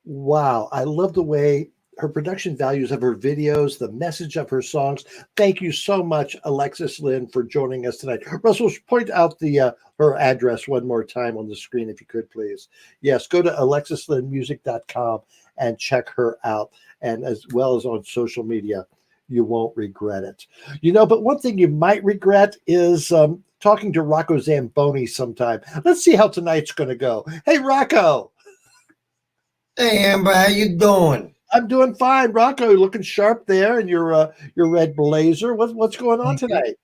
Wow. I love the way her production values of her videos, the message of her songs. Thank you so much, Alexis Lynn, for joining us tonight. Russell, point out the her address one more time on the screen, if you could, please. Yes, go to alexislynnmusic.com and check her out, and as well as on social media. You won't regret it. But one thing you might regret is talking to Rocco Zamboni sometime. Let's see how tonight's going to go. Hey, Rocco. Hey, Amber, how you doing? I'm doing fine, Rocco. Looking sharp there in your red blazer. What's going on tonight?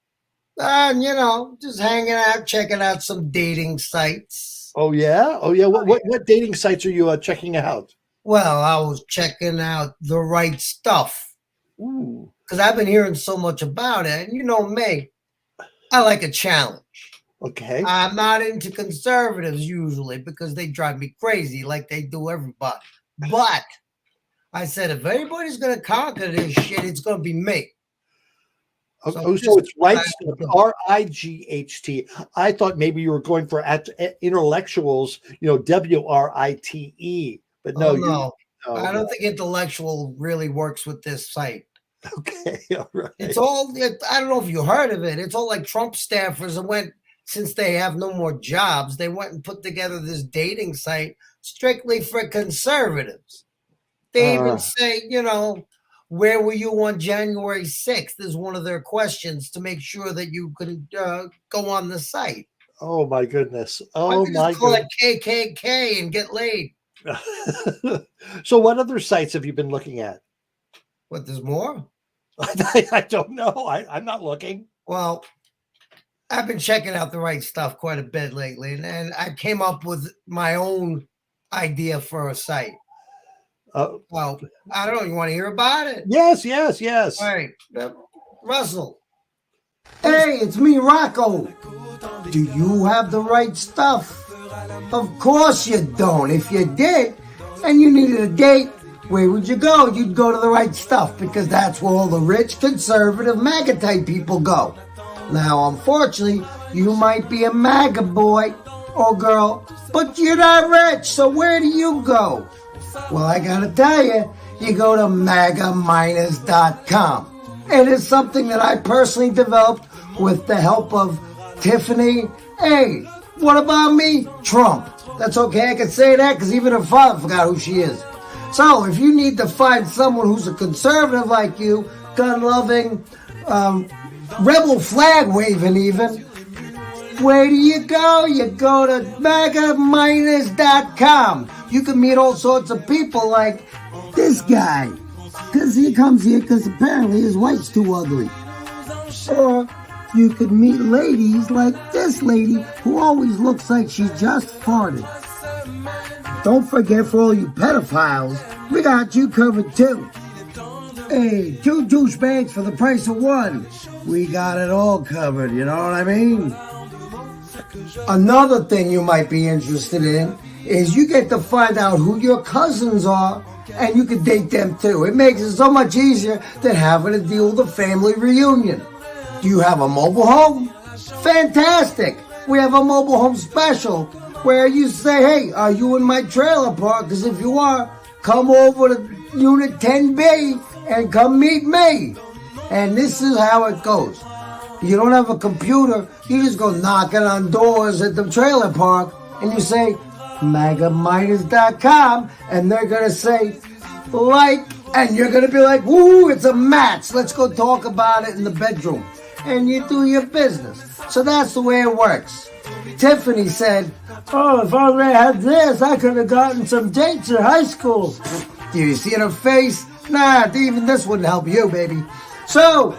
Just hanging out, checking out some dating sites. Oh yeah. What dating sites are you checking out? Well, I was checking out The Right Stuff. Ooh. Because I've been hearing so much about it, and you know me, I like a challenge. Okay. I'm not into conservatives usually because they drive me crazy like they do everybody. But I said, if anybody's going to conquer this shit, it's going to be me. So it's Right Stuff, RIGHT. I thought maybe you were going for intellectuals, WRITE. But no, no. I don't think intellectual really works with this site. Okay, all right. It's all, I don't know if you heard of it. It's all like Trump staffers that since they have no more jobs, they went and put together this dating site strictly for conservatives. They even say, where were you on January 6th is one of their questions to make sure that you could go on the site. Oh, my goodness. Oh, my goodness. Call it KKK and get laid. So what other sites have you been looking at? What, there's more? I don't know. I'm not looking. Well, I've been checking out The Right Stuff quite a bit lately, and I came up with my own idea for a site. Well, I don't know. You want to hear about it? Yes. All right. Russell. Hey, it's me, Rocco. Do you have the right stuff? Of course you don't. If you did, and you needed a date, where would you go? You'd go to The Right Stuff, because that's where all the rich, conservative, MAGA type people go. Now, unfortunately, you might be a MAGA boy or girl, but you're not rich, so where do you go? Well, I gotta tell you, you go to MAGA-com. It is something that I personally developed with the help of Tiffany. Hey, what about me? Trump. That's okay, I can say that, because even her father forgot who she is. So, if you need to find someone who's a conservative like you, gun-loving, rebel flag-waving even, where do you go? You go to MAGA-com. You can meet all sorts of people like this guy, because he comes here because apparently his wife's too ugly. Or you could meet ladies like this lady who always looks like she just farted. Don't forget, for all you pedophiles, we got you covered too. Hey, 2 douchebags for the price of 1. We got it all covered, you know what I mean? Another thing you might be interested in is you get to find out who your cousins are, and you can date them too. It makes it so much easier than having to deal with a family reunion. Do you have a mobile home? Fantastic! We have a mobile home special where you say, hey, are you in my trailer park? Because if you are, come over to Unit 10B and come meet me. And this is how it goes. You don't have a computer, you just go knocking on doors at the trailer park and you say, MAGA-com, and they're going to say, and you're going to be like, woo, it's a match. Let's go talk about it in the bedroom. And you do your business. So that's the way it works. Tiffany said, oh, if only I had this, I could have gotten some dates in high school. Do you see her face? Nah, even this wouldn't help you, baby. So,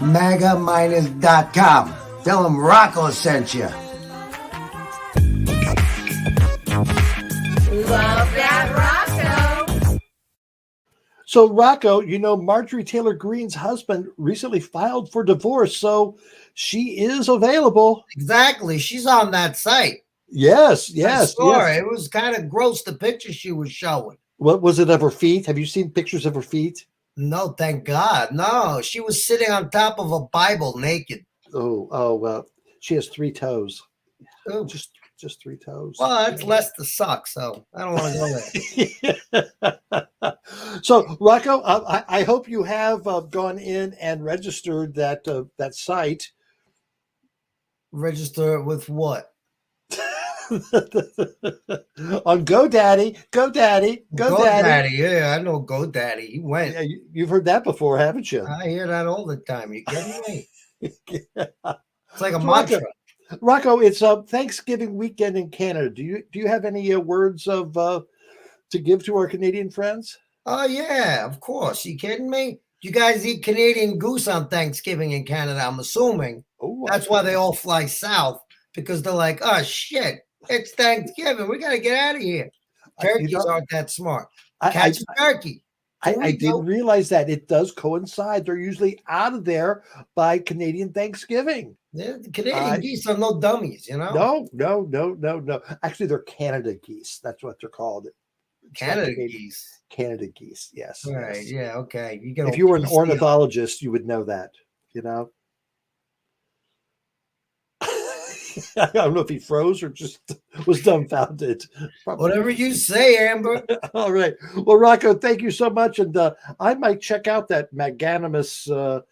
MAGA-com. Tell them Rocco sent you. Love that, Rocco. So, Rocco, Marjorie Taylor Greene's husband recently filed for divorce, so she is available. Exactly. She's on that site. Yes. It was kind of gross, the picture she was showing. What was it of her feet? Have you seen pictures of her feet? No, thank God. No, she was sitting on top of a Bible naked. Oh, well, she has 3 toes. Oh. Just just 3 toes. Well, it's less to suck, so I don't want to go there. So, Rocco, I hope you have gone in and registered that site. Register with what? On GoDaddy, GoDaddy. Yeah, I know GoDaddy. He went. Yeah, you've heard that before, haven't you? I hear that all the time. You kidding me? It's like a So, mantra. Rocco, it's Thanksgiving weekend in Canada. Do you have any words of to give to our Canadian friends? Oh yeah, of course. You kidding me? You guys eat Canadian goose on Thanksgiving in Canada, I'm assuming. Oh, that's why they all fly south, because they're like, oh shit, it's Thanksgiving. We gotta get out of here. Turkeys aren't that smart. Catch a turkey. I didn't realize that. It does coincide. They're usually out of there by Canadian Thanksgiving. Yeah, the Canadian geese are no dummies, you know? No. Actually, they're Canada geese. That's what they're called. Canada geese. Canada geese, yes. All right, yes. yeah, okay. If you were an ornithologist, you would know that, you know? I don't know if he froze or just was dumbfounded. Whatever you say, Amber. All right. Well, Rocco, thank you so much. And I might check out that magnanimous website.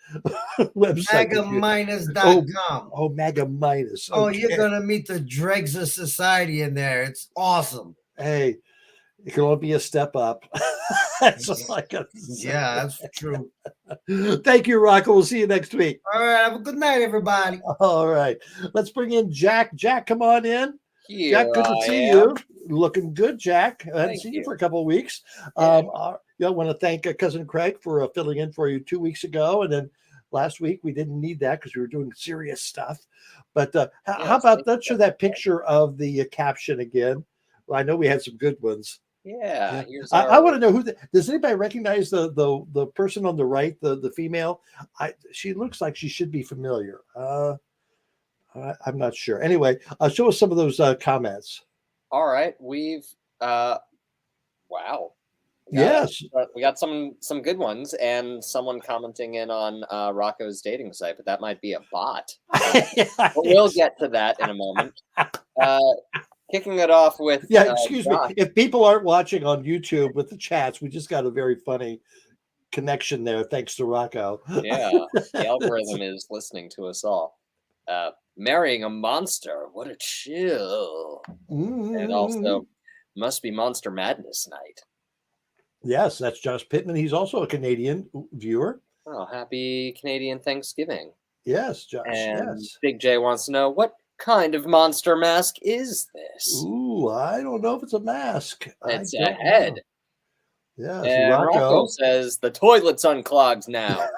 Magaminus.com. Oh, Magaminus. Oh, you're going to meet the dregs of society in there. It's awesome. Hey, it can only be a step up. That's all I got to say. Yeah, that's true. Thank you, Rocco. We'll see you next week. All right. Have a good night, everybody. All right. Let's bring in Jack. Jack, come on in. Here Jack, good to see you. Looking good, Jack. I haven't seen you for a couple of weeks. I want to thank Cousin Craig for filling in for you 2 weeks ago. And then last week, we didn't need that because we were doing serious stuff. But how about let's show that picture of the caption again? Well, I know we had some good ones. Yeah. I want to know does anybody recognize the person on the right, the female? She looks like she should be familiar. I'm not sure. Anyway, show us some of those comments. All right, we've wow. Yes, we got some good ones, and someone commenting in on Rocco's dating site, but that might be a bot. We'll get to that in a moment. Kicking it off with excuse me. If people aren't watching on YouTube with the chats, we just got a very funny connection there, thanks to Rocco. Yeah, the algorithm is listening to us all. Marrying a monster, what a chill. And also, must be Monster Madness night. Yes, that's Josh Pittman. He's also a Canadian viewer. Oh, happy Canadian Thanksgiving. Yes, Josh. And yes. Big J wants to know, what kind of monster mask is this? Ooh, I don't know if it's a mask. It's a head. Yeah. And Rocco says the toilet's unclogged now.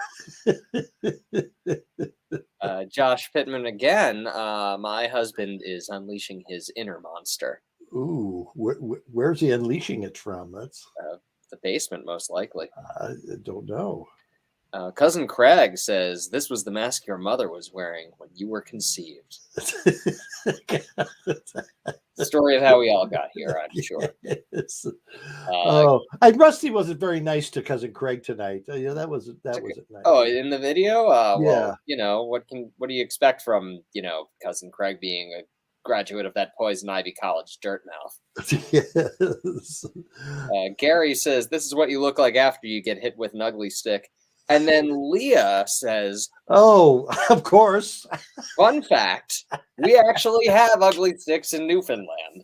Josh Pittman again. My husband is unleashing his inner monster. Ooh, where's he unleashing it from? That's the basement, most likely. I don't know. Cousin Craig says this was the mask your mother was wearing when you were conceived. Story of how we all got here, I'm sure. And Rusty wasn't very nice to Cousin Craig tonight. Yeah, that wasn't nice. Oh, in the video? Yeah. Well, you know, what do you expect from, Cousin Craig being a graduate of that Poison Ivy College dirt mouth? Yes. Gary says this is what you look like after you get hit with an ugly stick. And then Leah says, oh, of course. Fun fact, we actually have ugly sticks in Newfoundland.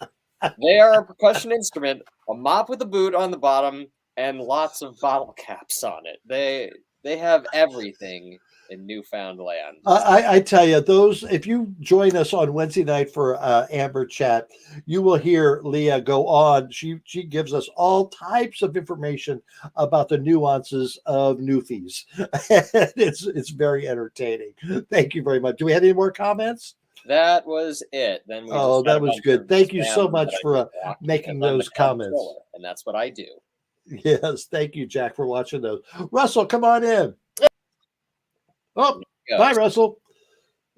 They are a percussion instrument, a mop with a boot on the bottom, and lots of bottle caps on it. They have everything in Newfoundland. I tell you, if you join us on Wednesday night for Amber Chat, you will hear Leah go on. She gives us all types of information about the nuances of Newfies. It's very entertaining. Thank you very much. Do we have any more comments? That was it. Then that was good. Thank you so much for making those comments. And that's what I do. Yes, thank you, Jack, for watching those. Russell, come on in. Oh, bye, Russell.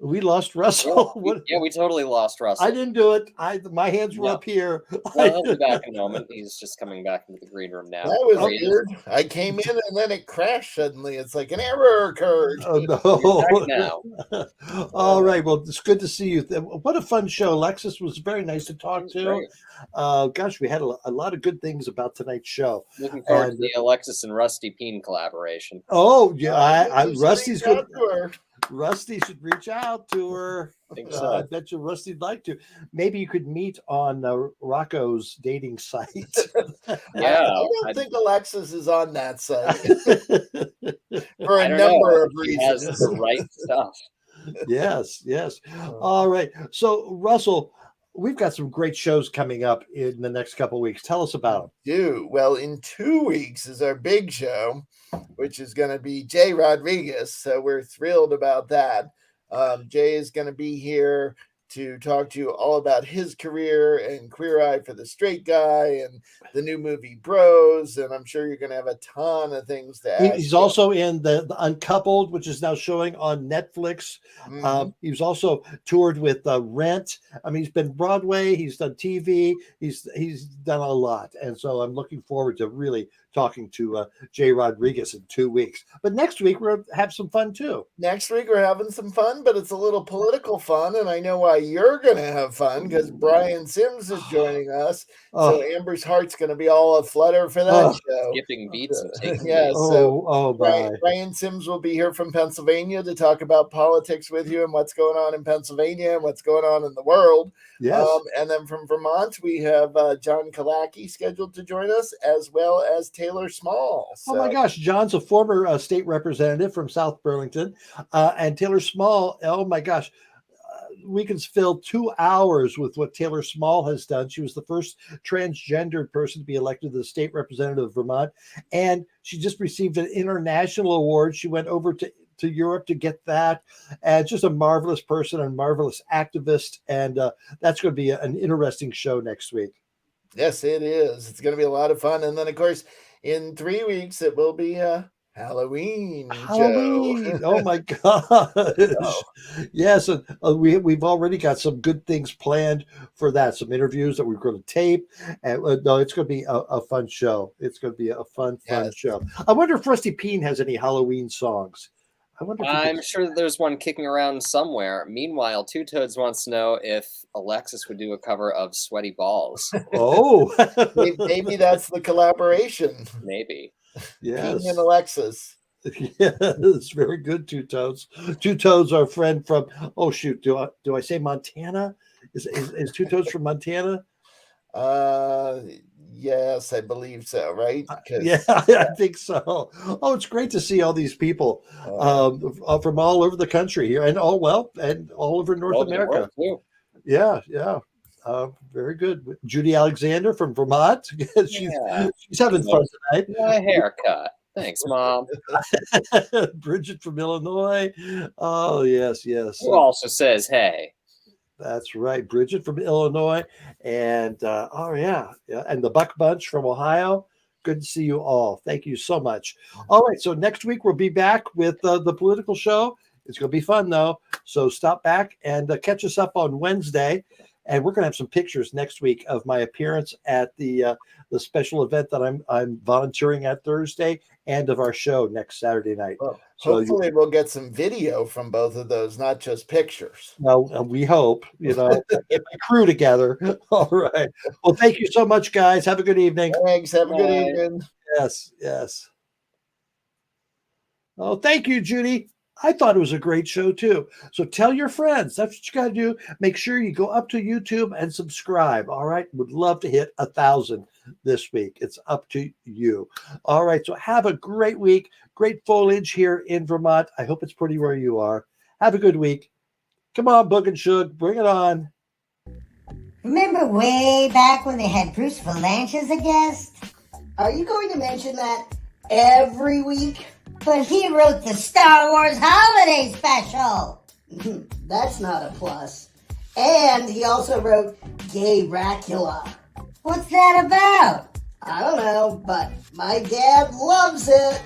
We lost Russell. What? Yeah, we totally lost Russell. I didn't do it. My hands were No. up here. Well, he'll be back in a moment. He's just coming back into the green room now. That was There he is. weird. I came in and then it crashed suddenly. It's like an error occurred. Oh, You're no. back now. All right. Well, it's good to see you. What a fun show. Alexis was very nice to talk to. Great. Gosh, we had a lot of good things about tonight's show. Looking forward to the Alexis and Rusty Peen collaboration. Oh, yeah. Rusty's Reach out good. to her. Rusty should reach out to her. I think so. I bet you Rusty'd like to. Maybe you could meet on Rocco's dating site. Yeah. I don't think Alexis is on that site for I a don't number know. of He has reasons. the right stuff. Yes. All right. So, Russell, we've got some great shows coming up in the next couple of weeks. Tell us about them. Well, in 2 weeks is our big show, which is going to be Jay Rodriguez. So we're thrilled about that. Jay is going to be here to talk to you all about his career and Queer Eye for the Straight Guy and the new movie Bros. And I'm sure you're going to have a ton of things to ask. He's also in the Uncoupled, which is now showing on Netflix. He was also toured with Rent. I mean, he's been Broadway. He's done TV. He's done a lot. And so I'm looking forward to really talking to Jay Rodriguez in 2 weeks. But next week, we're going to have some fun, too. Next week, we're having some fun, but it's a little political fun. And I know why you're going to have fun because Brian Sims is joining us. So Amber's heart's going to be all aflutter for that show. Skipping beats and taking Yeah, beats. so my. Brian Sims will be here from Pennsylvania to talk about politics with you and what's going on in Pennsylvania and what's going on in the world. Yes. And then from Vermont, we have John Kalaki scheduled to join us, as well as Taylor Small. Oh my gosh, John's a former state representative from South Burlington, and Taylor Small. Oh my gosh, we can fill 2 hours with what Taylor Small has done. She was the first transgendered person to be elected to the state representative of Vermont, and she just received an international award. She went over to Europe to get that, and just a marvelous person and marvelous activist. And that's going to be an interesting show next week. Yes, it is. It's going to be a lot of fun. And then, of course, in 3 weeks, it will be Halloween. Halloween. Oh my gosh. Yes. And we've already got some good things planned for that. Some interviews that we're going to tape. And no, it's going to be a fun show. It's going to be a fun show. I wonder if Rusty Peen has any Halloween songs. I'm sure that there's one kicking around somewhere. Meanwhile, Two Toads wants to know if Alexis would do a cover of Sweaty Balls. Oh. Maybe that's the collaboration. Maybe. Yes. Peen and Alexis. Yeah, it's very good, Two Toads. Two Toads, our friend from, oh shoot, do I say Montana? Is Two Toads from Montana? Yes, I believe so, right? Yeah, I think so. Oh, it's great to see all these people from all over the country here, and all over North America. Yeah. Very good. Judy Alexander from Vermont. she's having fun tonight. My haircut. Thanks, Mom. Bridget from Illinois. Oh, yes. Who also says hey? That's right. Bridget from Illinois. And and the Buck Bunch from Ohio. Good to see you all. Thank you so much. All right. So next week we'll be back with the political show. It's going to be fun, though. So stop back and catch us up on Wednesday. And we're going to have some pictures next week of my appearance at the special event that I'm volunteering at Thursday, and of our show next Saturday night. Well, hopefully we'll get some video from both of those, not just pictures. No, we hope, get the crew together. All right. Well, thank you so much, guys. Have a good evening. Thanks. Have a good evening. Yes. Oh, thank you, Judy. I thought it was a great show, too. So tell your friends. That's what you got to do. Make sure you go up to YouTube and subscribe. All right. Would love to hit 1,000 this week. It's up to you. All right. So have a great week. Great foliage here in Vermont. I hope it's pretty where you are. Have a good week. Come on, Book and Shug. Bring it on. Remember way back when they had Bruce Valanche as a guest? Are you going to mention that every week? But he wrote the Star Wars Holiday Special. That's not a plus. And he also wrote Gay Dracula. What's that about? I don't know, but my dad loves it.